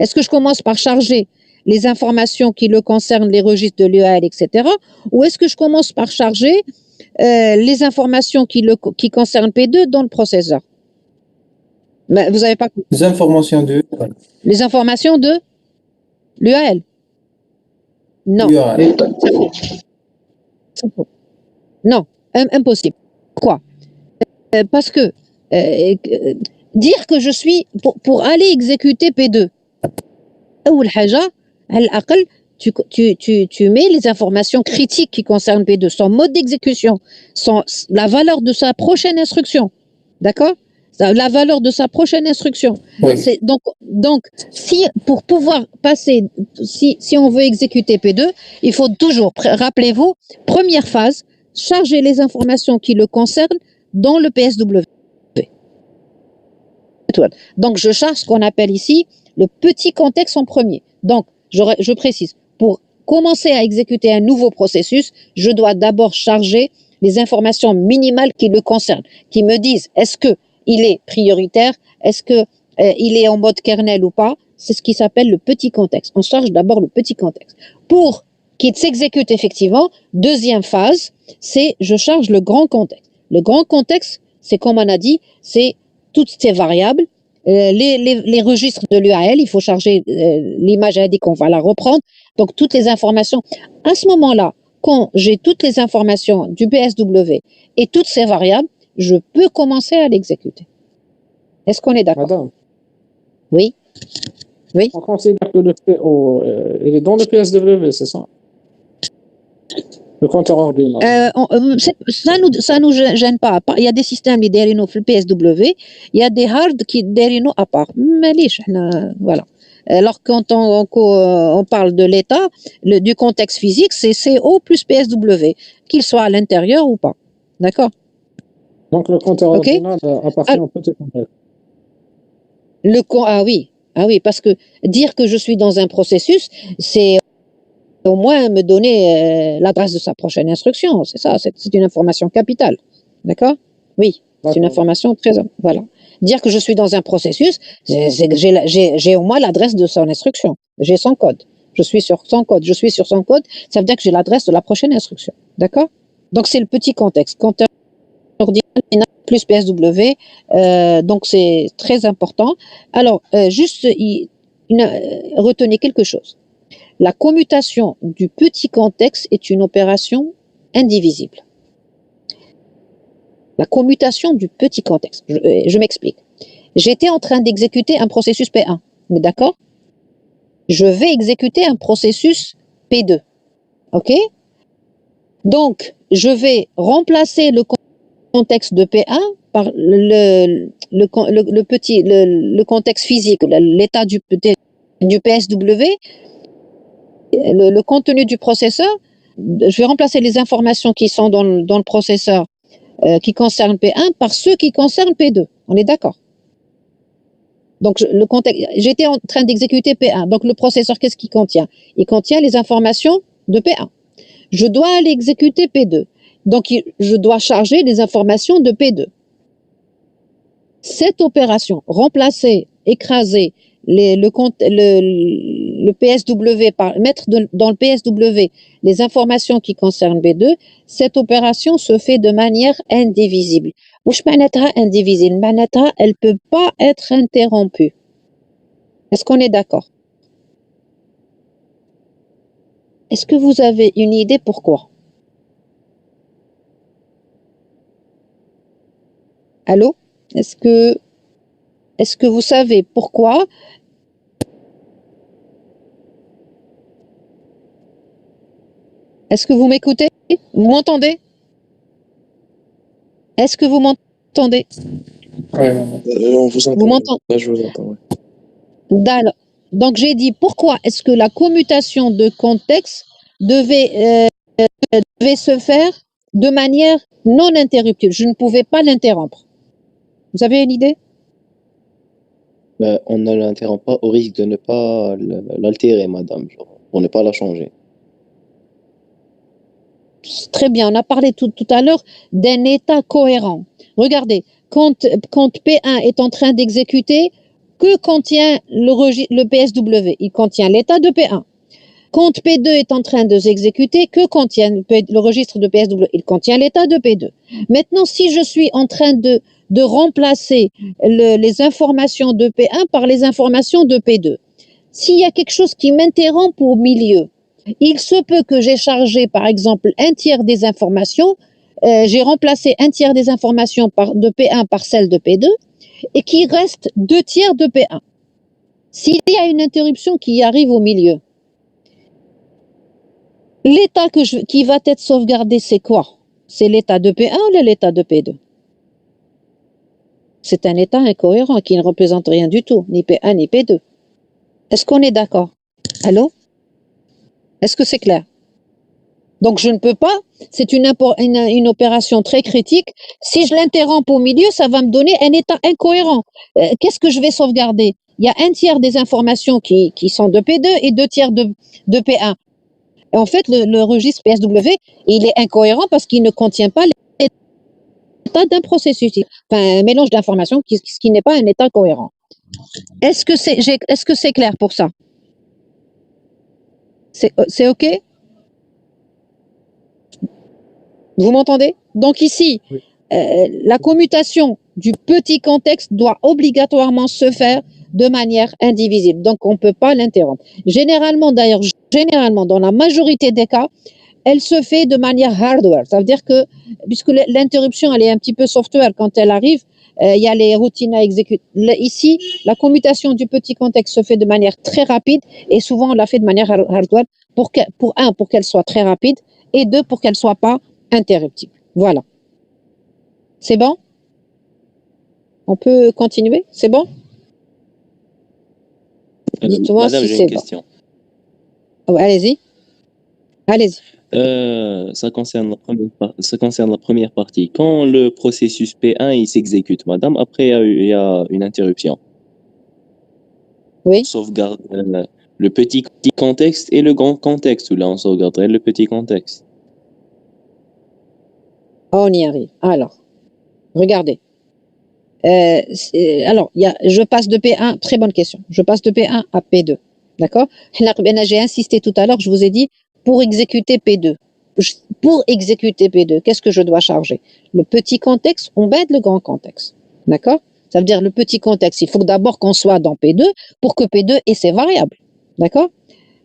Est-ce que je commence par charger les informations qui le concernent, les registres de l'UAL, etc. Ou est-ce que je commence par charger les informations qui concernent P2 dans le processeur? Mais vous n'avez pas compris. Les informations de... Les informations de l'UAL? Non. C'est faux. Non, impossible. Pourquoi? Parce que dire que je suis pour aller exécuter P2, tu mets les informations critiques qui concernent P2, son mode d'exécution, la valeur de sa prochaine instruction. D'accord? La valeur de sa prochaine instruction. Oui. Donc, si pour pouvoir passer, si on veut exécuter P2, il faut toujours, rappelez-vous, première phase, charger les informations qui le concernent dans le PSW. Donc, je charge ce qu'on appelle ici le petit contexte en premier. Donc, je précise, pour commencer à exécuter un nouveau processus, je dois d'abord charger les informations minimales qui le concernent, qui me disent est-ce que il est prioritaire, est-ce que il est en mode kernel ou pas. C'est ce qui s'appelle le petit contexte. On charge d'abord le petit contexte. Pour qu'il s'exécute effectivement, deuxième phase, c'est je charge le grand contexte. Le grand contexte, c'est comme on a dit, c'est toutes ces variables, les registres de l'UAL, il faut charger l'image, elle dit qu'on va la reprendre, donc toutes les informations. À ce moment-là, quand j'ai toutes les informations du PSW et toutes ces variables, je peux commencer à l'exécuter. Est-ce qu'on est d'accord? Madame, Oui. Oui. On considère que le PO, il est dans le PSW, c'est ça? Le compteur ordinaire. Ça nous gêne pas. Il y a des systèmes qui sont في PSW, il y a des hard qui sont à part. ماليش احنا voilà. Alors quand on parle de l'état, du contexte physique, c'est CO plus PSW, qu'il soit à l'intérieur ou pas. D'accord? Donc le compteur Ok. ordinaire appartient au petit contexte. Ah oui, parce que dire que je suis dans un processus, c'est au moins me donner l'adresse de sa prochaine instruction. C'est ça, c'est une information capitale. D'accord? Oui, c'est une information très... Voilà. Dire que je suis dans un processus, c'est que j'ai au moins l'adresse de son instruction. J'ai son code. Je suis sur son code. Je suis sur son code. Ça veut dire que j'ai l'adresse de la prochaine instruction. D'accord? Donc, c'est le petit contexte. Compteur ordinaire plus PSW. Donc, c'est très important. Alors, juste, retenez quelque chose. La commutation du petit contexte est une opération indivisible. La commutation du petit contexte. Je m'explique. J'étais en train d'exécuter un processus P1. D'accord? Je vais exécuter un processus P2. OK? Donc, je vais remplacer le contexte de P1 par le contexte physique, l'état du PSW. Le contenu du processeur, je vais remplacer les informations qui sont dans le processeur qui concernent P1 par ceux qui concernent P2. On est d'accord? Donc, j'étais en train d'exécuter P1. Donc, le processeur, qu'est-ce qu'il contient? Il contient les informations de P1. Je dois aller exécuter P2. Donc, je dois charger les informations de P2. Cette opération, remplacer, écraser le PSW, mettre dans le PSW les informations qui concernent B2, cette opération se fait de manière indivisible. Ou je معناتها indivisible, معناتها elle peut pas être interrompue. Est-ce qu'on est d'accord? Est-ce que vous avez une idée pourquoi? Allô? Est-ce que vous savez pourquoi? Est-ce que vous m'écoutez? Vous m'entendez? Est-ce que vous m'entendez? On vous entend. Vous m'entendez? Là, je vous entends. Ouais. Donc, j'ai dit pourquoi est-ce que la commutation de contexte devait se faire de manière non interruptible. Je ne pouvais pas l'interrompre. Vous avez une idée? On ne l'interrompt pas au risque de ne pas l'altérer, madame, pour ne pas la changer. Très bien, on a parlé tout à l'heure d'un état cohérent. Regardez, quand P1 est en train d'exécuter, que contient le PSW? Il contient l'état de P1. Quand P2 est en train de s'exécuter, que contient le registre de PSW? Il contient l'état de P2. Maintenant, si je suis en train de remplacer les informations de P1 par les informations de P2, s'il y a quelque chose qui m'interrompt au milieu, il se peut que j'ai chargé, par exemple, un tiers des informations, j'ai remplacé un tiers des informations de P1 par celle de P2, et qu'il reste 2 tiers de P1. S'il y a une interruption qui arrive au milieu, l'état qui va être sauvegardé, c'est quoi? C'est l'état de P1 ou l'état de P2? C'est un état incohérent qui ne représente rien du tout, ni P1 ni P2. Est-ce qu'on est d'accord? Allô? Est-ce que c'est clair? Donc je ne peux pas, c'est une opération très critique. Si je l'interromps au milieu, ça va me donner un état incohérent. Qu'est-ce que je vais sauvegarder? Il y a un tiers des informations qui sont de P2 et 2 tiers de P1. Et en fait, le registre PSW, il est incohérent parce qu'il ne contient pas l'état d'un processus. Enfin, un mélange d'informations qui n'est pas un état cohérent. Est-ce que c'est clair pour ça? C'est OK? Vous m'entendez? Donc ici, oui. La commutation du petit contexte doit obligatoirement se faire de manière indivisible. Donc, on ne peut pas l'interrompre. Généralement, dans la majorité des cas, elle se fait de manière hardware. Ça veut dire que, puisque l'interruption, elle est un petit peu software quand elle arrive, il y a les routines à exécuter. Ici, la commutation du petit contexte se fait de manière très rapide et souvent on la fait de manière hardware pour qu'elle soit très rapide et deux, pour qu'elle soit pas interruptible. Voilà. C'est bon? On peut continuer? C'est bon? Dites-moi Madame, si j'ai c'est une bon. question. Ouais, allez-y. Allez-y. Ça concerne ça concerne la première partie. Quand le processus P1 il s'exécute, madame, après il y a une interruption. Oui. On sauvegarde le petit contexte et le grand contexte, ou là on sauvegarderait le petit contexte. On y arrive. Alors, regardez. Alors, je passe de P1, très bonne question. Je passe de P1 à P2. D'accord? J'ai insisté tout à l'heure, je vous ai dit, pour exécuter P2. Pour exécuter P2, qu'est-ce que je dois charger? Le petit contexte, on baide le grand contexte. D'accord? Ça veut dire le petit contexte. Il faut d'abord qu'on soit dans P2 pour que P2 ait ses variables. D'accord?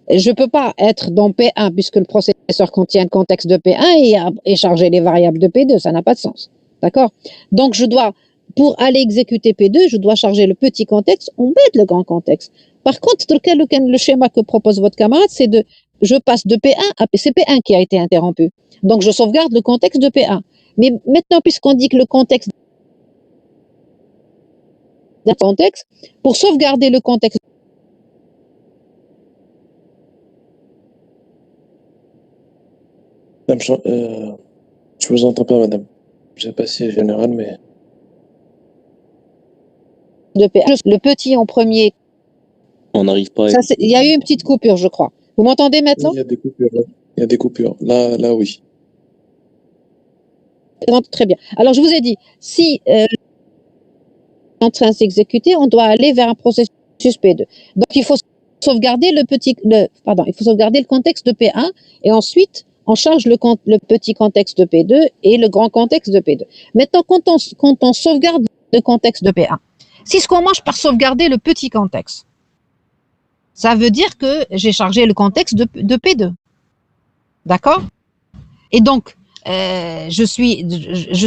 Je ne peux pas être dans P1 puisque le processeur contient le contexte de P1 et charger les variables de P2. Ça n'a pas de sens. D'accord? Donc, pour aller exécuter P2, je dois charger le petit contexte, on met le grand contexte. Par contre, le schéma que propose votre camarade, c'est je passe de P1 à c'est P1 qui a été interrompu. Donc, je sauvegarde le contexte de P1. Mais maintenant, puisqu'on dit que le contexte pour sauvegarder le contexte. Madame, je vous entends pas, madame. Je sais pas si c'est général, mais. De P1, le petit en premier. On n'arrive pas à... Il y a eu une petite coupure, je crois. Vous m'entendez maintenant? Il y a des coupures. Il y a des coupures. Là, oui. Très bien. Alors, je vous ai dit, si en train de s'exécuter, on doit aller vers un processus P2. Donc, il faut sauvegarder il faut sauvegarder le contexte de P1 et ensuite, on charge le petit contexte de P2 et le grand contexte de P2. Maintenant, quand on sauvegarde le contexte de P1, si ce qu'on mange par sauvegarder le petit contexte, ça veut dire que j'ai chargé le contexte de P2. D'accord? Et donc, je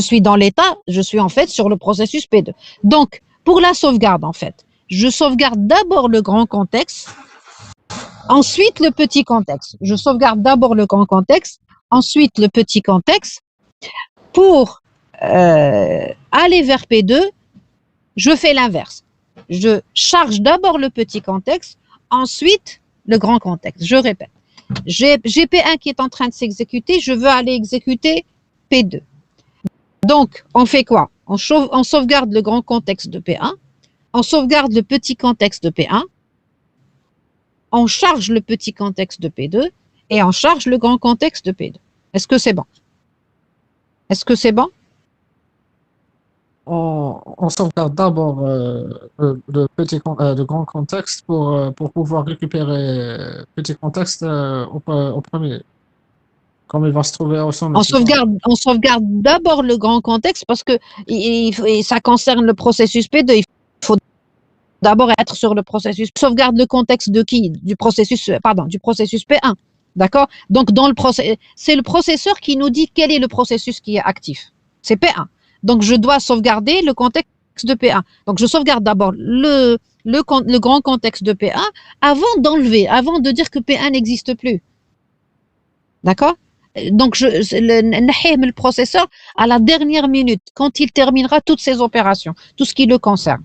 suis dans l'état, je suis en fait sur le processus P2. Donc, pour la sauvegarde, en fait, je sauvegarde d'abord le grand contexte, ensuite le petit contexte. Je sauvegarde d'abord le grand contexte, ensuite le petit contexte. Pour aller vers P2, je fais l'inverse. Je charge d'abord le petit contexte, ensuite le grand contexte. Je répète. J'ai P1 qui est en train de s'exécuter, je veux aller exécuter P2. Donc, on fait quoi? On sauvegarde le grand contexte de P1, on sauvegarde le petit contexte de P1, on charge le petit contexte de P2 et on charge le grand contexte de P2. Est-ce que c'est bon? Est-ce que c'est bon? On sauvegarde d'abord le grand contexte pour pouvoir récupérer le petit contexte au premier, comme il va se trouver au sommet. On sauvegarde d'abord le grand contexte parce que ça concerne le processus P2. Il faut d'abord être sur le processus. Sauvegarde le contexte de qui? Du processus P1. D'accord? Donc, c'est le processeur qui nous dit quel est le processus qui est actif. C'est P1. Donc, je dois sauvegarder le contexte de P1. Donc, je sauvegarde d'abord le grand contexte de P1 avant de dire que P1 n'existe plus. D'accord? Donc, le processeur à la dernière minute, quand il terminera toutes ses opérations, tout ce qui le concerne.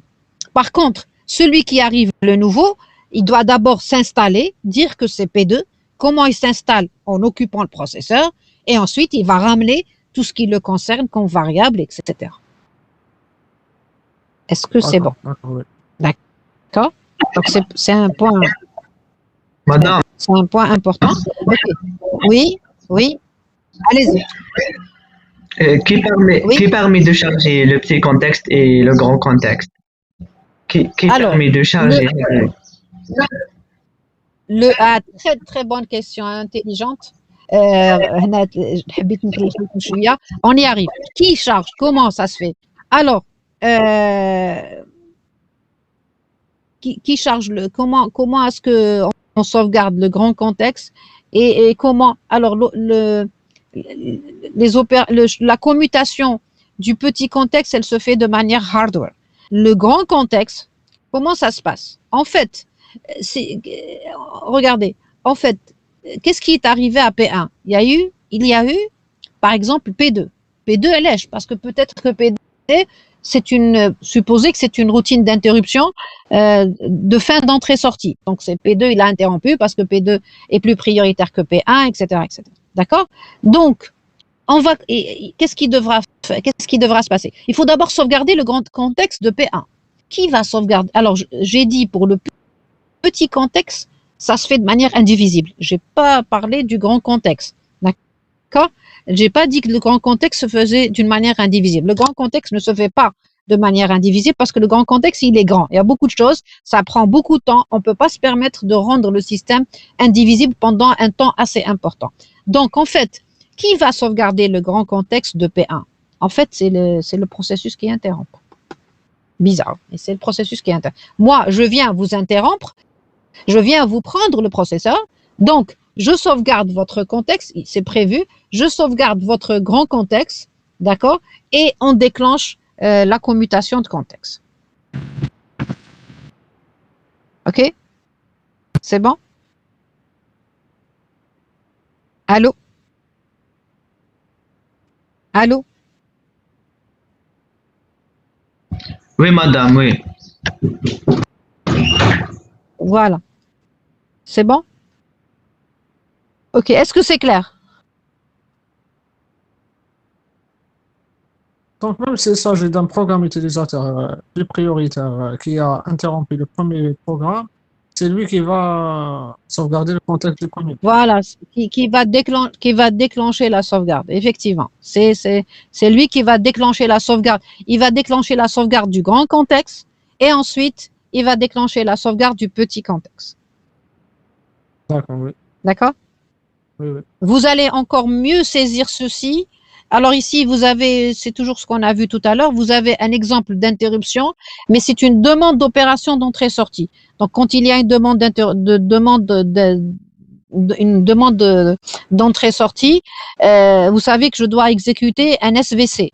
Par contre, celui qui arrive, le nouveau, il doit d'abord s'installer, dire que c'est P2. Comment il s'installe? En occupant le processeur. Et ensuite, il va ramener tout ce qui le concerne comme variable, etc. Est-ce que c'est bon? Oui. D'accord? Donc, c'est un point. Madame. C'est un point important. Okay. Oui. Allez-y. Qui permet de charger le petit contexte et le grand contexte? Qui permet de charger? Très très bonne question, intelligente. On y arrive. Qui charge? Comment ça se fait? Alors, qui charge comment est-ce que on sauvegarde le grand contexte et comment? Alors la commutation du petit contexte, elle se fait de manière hardware. Le grand contexte, comment ça se passe? En fait, regardez, en fait, qu'est-ce qui est arrivé à P1? Il y a eu, par exemple, P2. P2 est lèche, parce que peut-être que P2, supposez que c'est une routine d'interruption de fin d'entrée-sortie. Donc, c'est P2, il a interrompu parce que P2 est plus prioritaire que P1, etc., etc. D'accord? Donc, qu'est-ce qui devra se passer? Il faut d'abord sauvegarder le grand contexte de P1. Qui va sauvegarder? Alors, j'ai dit pour le petit contexte, ça se fait de manière indivisible. J'ai pas parlé du grand contexte. D'accord? J'ai pas dit que le grand contexte se faisait d'une manière indivisible. Le grand contexte ne se fait pas de manière indivisible parce que le grand contexte, il est grand. Il y a beaucoup de choses, ça prend beaucoup de temps. On peut pas se permettre de rendre le système indivisible pendant un temps assez important. Donc, en fait, qui va sauvegarder le grand contexte de P1? En fait, c'est le processus qui interrompt. Bizarre. Et c'est le processus qui interrompt. Moi, je viens vous interrompre. Je viens vous prendre le processeur. Donc, je sauvegarde votre contexte, c'est prévu, je sauvegarde votre grand contexte, d'accord, et on déclenche la commutation de contexte. OK? C'est bon? Allô? Allô? Oui, madame, oui. Voilà. C'est bon? OK, est-ce que c'est clair? Donc, même s'il s'agit d'un programme utilisateur plus prioritaire qui a interrompu le premier programme, c'est lui qui va sauvegarder le contexte du premier. Voilà, qui va déclencher la sauvegarde, effectivement. C'est lui qui va déclencher la sauvegarde. Il va déclencher la sauvegarde du grand contexte et ensuite, il va déclencher la sauvegarde du petit contexte. D'accord, oui. D'accord? Oui, oui. Vous allez encore mieux saisir ceci. Alors ici, vous avez, c'est toujours ce qu'on a vu tout à l'heure, vous avez un exemple d'interruption, mais c'est une demande d'opération d'entrée-sortie. Donc, quand il y a une demande d'entrée-sortie, vous savez que je dois exécuter un SVC.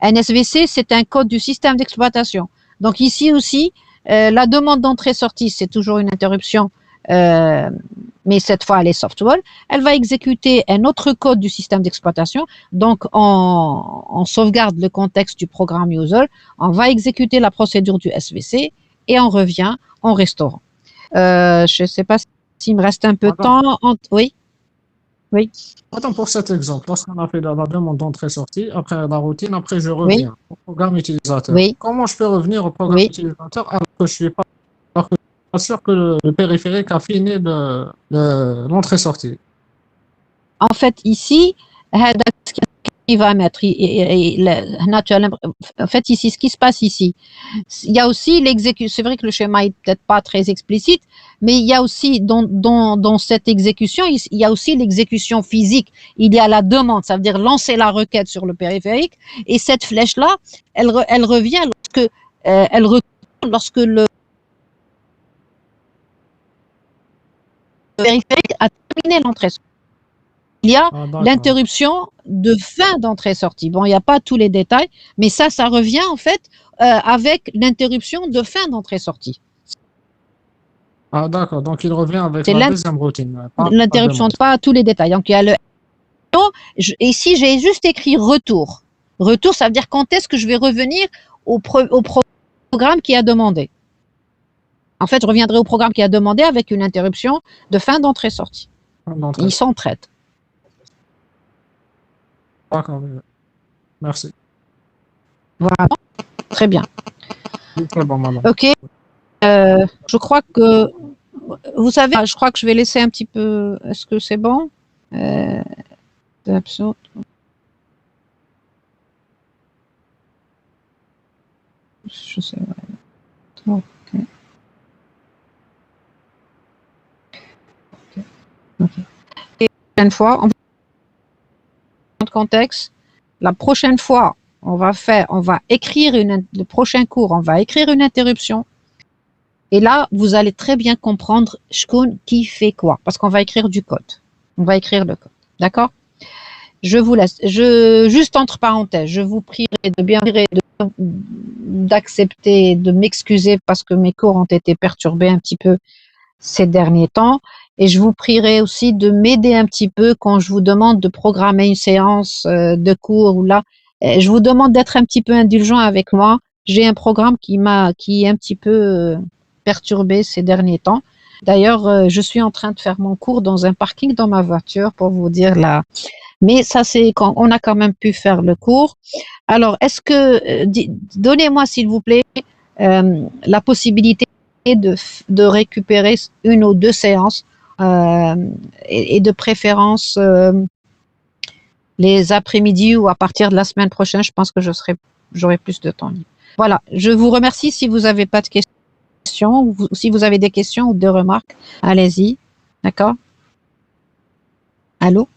Un SVC, c'est un code du système d'exploitation. Donc ici aussi, la demande d'entrée-sortie, c'est toujours une interruption, mais cette fois elle est software. Elle va exécuter un autre code du système d'exploitation. Donc on sauvegarde le contexte du programme user, on va exécuter la procédure du SVC et on revient en restaurant. Je ne sais pas s'il me reste un peu de temps. Oui. Oui. Attends, pour cet exemple, lorsqu'on a fait la demande d'entrée-sortie, après la routine, après je reviens au programme utilisateur. Oui. Comment je peux revenir au programme utilisateur alors que je suis pas sûr que le périphérique a fini l'entrée-sortie? En fait, ici, il va mettre, en fait, ici, ce qui se passe ici, il y a aussi l'exécution, c'est vrai que le schéma est peut-être pas très explicite, mais il y a aussi, dans cette exécution, il y a aussi l'exécution physique. Il y a la demande, ça veut dire lancer la requête sur le périphérique, et cette flèche-là, elle revient lorsque le périphérique a terminé l'entrée. Il y a l'interruption de fin d'entrée-sortie. Bon, il n'y a pas tous les détails, mais ça revient en fait avec l'interruption de fin d'entrée-sortie. Ah d'accord, donc il revient avec la deuxième routine. L'interruption, pas tous les détails. Donc il y a le... Ici, j'ai juste écrit retour. Retour, ça veut dire quand est-ce que je vais revenir au programme qui a demandé. En fait, je reviendrai au programme qui a demandé avec une interruption de fin d'entrée-sortie. Ils s'entraident. D'accord, merci. Voilà, très bien. Très bon, madame. Ok, je crois que, vous savez, je crois que je vais laisser un petit peu, est-ce que c'est bon? Absent. Je sais, ouais. Ok. Et la prochaine fois, on va contexte. La prochaine fois, on va écrire le prochain cours, on va écrire une interruption. Et là, vous allez très bien comprendre qui fait quoi, parce qu'on va écrire du code. On va écrire le code. D'accord? Je vous laisse. Juste entre parenthèses, je vous prierai de bien d'accepter, de m'excuser parce que mes cours ont été perturbés un petit peu ces derniers temps. Et je vous prierai aussi de m'aider un petit peu quand je vous demande de programmer une séance de cours ou là. Je vous demande d'être un petit peu indulgent avec moi. J'ai un programme qui est un petit peu perturbé ces derniers temps. D'ailleurs, je suis en train de faire mon cours dans un parking dans ma voiture pour vous dire là. Mais ça, c'est quand on a quand même pu faire le cours. Alors, est-ce que, donnez-moi s'il vous plaît la possibilité de récupérer une ou deux séances et de préférence les après-midi ou à partir de la semaine prochaine. Je pense que j'aurai plus de temps libre. Voilà, je vous remercie. Si vous n'avez pas de questions, ou si vous avez des questions ou des remarques, allez-y. D'accord? Allô?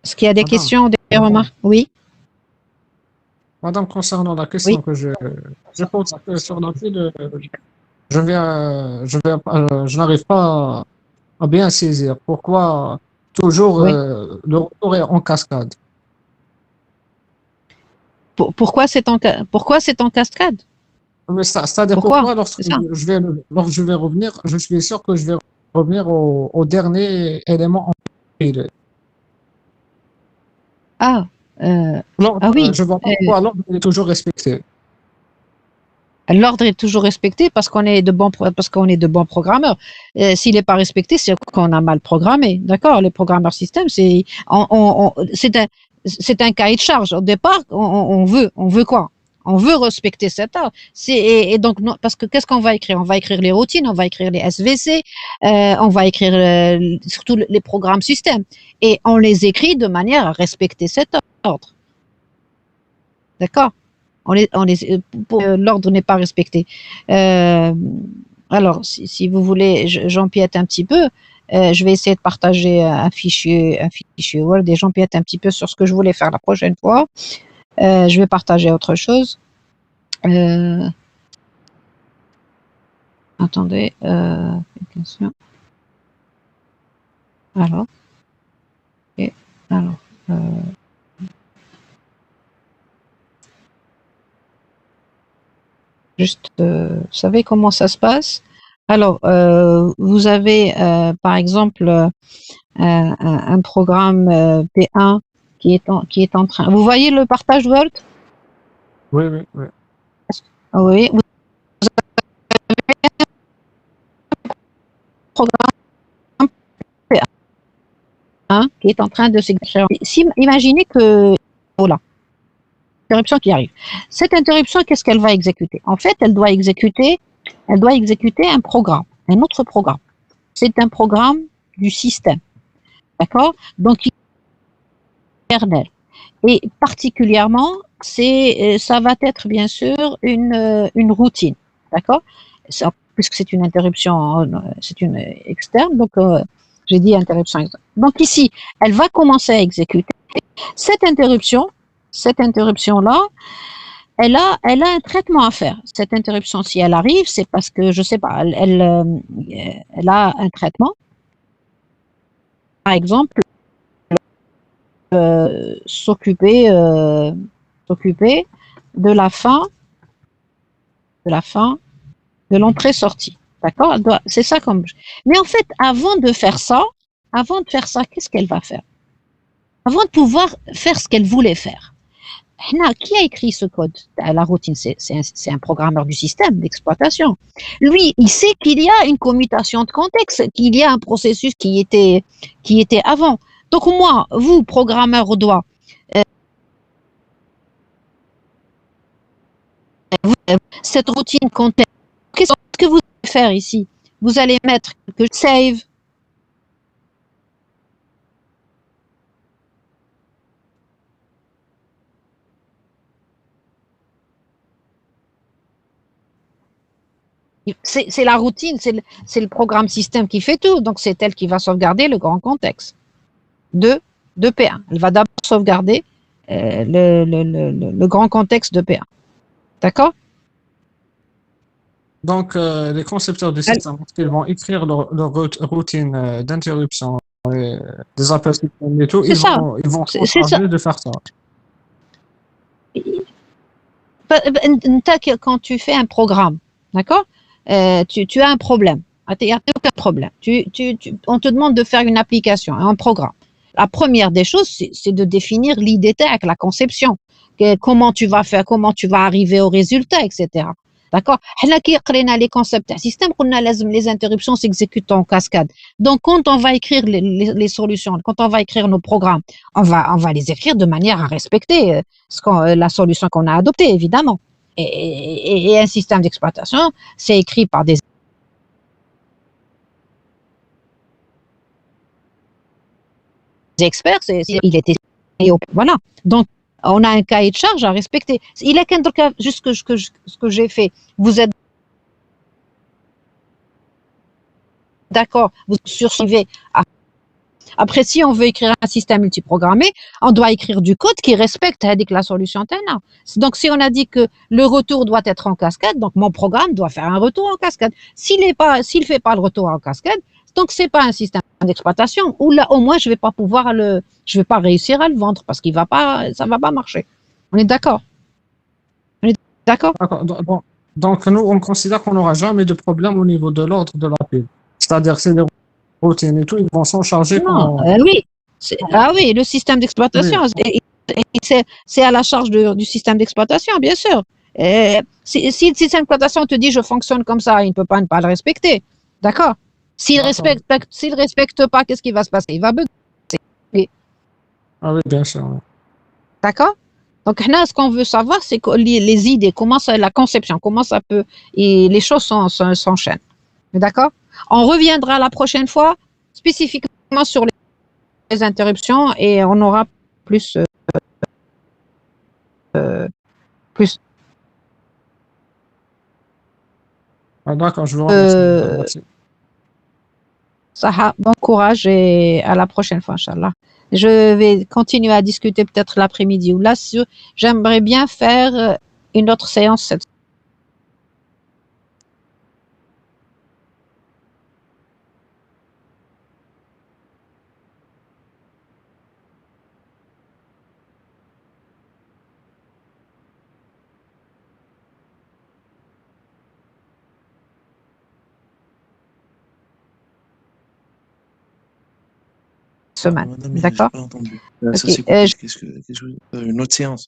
Est-ce qu'il y a des questions ou des remarques? Oui. Madame, concernant la question Oui. que je pose sur la file, je n'arrive pas à bien saisir. Pourquoi toujours Oui. le retour est en cascade? Pourquoi c'est en cascade? Mais c'est-à-dire Pourquoi? pourquoi lorsque C'est ça. lorsque je vais revenir, je suis sûr que je vais revenir au dernier élément empilé. Ah, L'ordre, oui. je vois pas pourquoi l'ordre est toujours respecté. L'ordre est toujours respecté parce qu'on est de bons programmeurs. S'il n'est pas respecté, c'est qu'on a mal programmé. D'accord? Les programmeurs système, c'est un cahier de charge. Au départ, on veut quoi? On veut respecter cet ordre. Et donc, non, parce que qu'est-ce qu'on va écrire? On va écrire les routines, on va écrire les SVC, on va écrire surtout les programmes système. Et on les écrit de manière à respecter cet ordre. D'accord? L'ordre n'est pas respecté. Alors, si vous voulez, j'empiète un petit peu. Je vais essayer de partager un fichier Word et j'empiète un petit peu sur ce que je voulais faire la prochaine fois. Je vais partager autre chose. Attendez. Question. Alors. Et alors. Juste, vous savez comment ça se passe? Alors, vous avez par exemple un programme P1 qui est en train. Vous voyez le partage Word? Oui, oui, oui. Oui. Vous avez un programme P1 qui est en train de s'exécuter. Imaginez que voilà. Interruption qui arrive. Cette interruption, qu'est-ce qu'elle va exécuter? En fait, elle doit exécuter un programme, un autre programme. C'est un programme du système, d'accord? Donc, il est kernel. Et particulièrement, ça va être bien sûr une routine, d'accord? Puisque c'est une interruption, c'est une externe, donc j'ai dit interruption externe. Donc ici, elle va commencer à exécuter cette interruption-là. Elle a un traitement à faire. Cette interruption, si elle arrive, c'est parce que, je sais pas, elle a un traitement. Par exemple, s'occuper de la fin de l'entrée-sortie. D'accord? C'est ça comme. Mais en fait, avant de faire ça, qu'est-ce qu'elle va faire? Avant de pouvoir faire ce qu'elle voulait faire. Qui a écrit ce code? La routine, c'est un programmeur du système d'exploitation. Lui, il sait qu'il y a une commutation de contexte, qu'il y a un processus qui était avant. Donc moi, vous, programmeur, doit cette routine contexte. Qu'est-ce que vous allez faire ici? Vous allez mettre que save. C'est la routine, c'est le programme système qui fait tout. Donc, c'est elle qui va sauvegarder le grand contexte de P1. Elle va d'abord sauvegarder le grand contexte de P1. D'accord? Donc, les concepteurs du système, ils vont écrire leur routine d'interruption des appels système et tout, C'est ça. ils vont s'en C'est ça. charger de faire ça. Quand tu fais un programme, d'accord, tu as un problème. Il n'y a aucun problème. On te demande de faire une application, un programme. La première des choses, c'est de définir l'idée avec la conception. Comment tu vas faire, comment tu vas arriver au résultat, etc. D'accord. Les concepts système, les interruptions s'exécutent en cascade. Donc, quand on va écrire les solutions, quand on va écrire nos programmes, on va les écrire de manière à respecter la solution qu'on a adoptée, évidemment. Et un système d'exploitation, c'est écrit par des experts, il était voilà. Donc on a un cahier de charge à respecter. Il est qu'un cas juste ce que j'ai fait. Vous êtes d'accord, vous sursuivez. Après, si on veut écrire un système multiprogrammé, on doit écrire du code qui respecte la solution TENA. Donc, si on a dit que le retour doit être en cascade, donc mon programme doit faire un retour en cascade. S'il fait pas le retour en cascade, donc c'est pas un système d'exploitation. Ou là, au moins, je vais pas réussir à le vendre parce ça va pas marcher. On est d'accord? On est d'accord? D'accord. Donc, nous, on considère qu'on n'aura jamais de problème au niveau de l'ordre de la pile. C'est-à-dire, c'est les routines et tout, ils vont s'en charger Non, quand. oui. Ah oui, le système d'exploitation, Oui. c'est à la charge du système d'exploitation, bien sûr. Si le système d'exploitation te dit je fonctionne comme ça, il ne peut pas ne pas le respecter. D'accord? S'il respecte pas, qu'est-ce qui va se passer? Il va bugger. Ah oui, bien sûr. Oui. D'accord? Donc, là, ce qu'on veut savoir, c'est les idées, la conception, comment ça peut, et les choses s'enchaînent. D'accord? On reviendra la prochaine fois spécifiquement sur les interruptions et on aura plus, plus. Ah, d'accord, je vous remercie. Merci. Saha, bon courage et à la prochaine fois, Inch'Allah. Je vais continuer à discuter peut-être l'après-midi ou là, j'aimerais bien faire une autre séance cette semaine. Madame, j'ai D'accord? pas entendu. Ça Ok. s'est coupé. Une autre séance?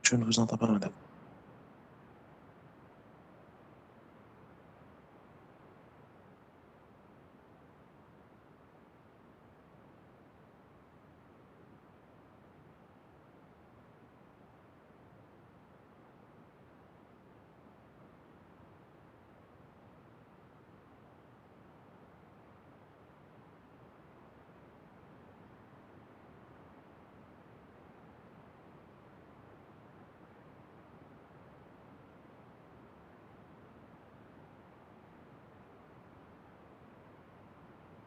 Je ne vous entends pas, madame.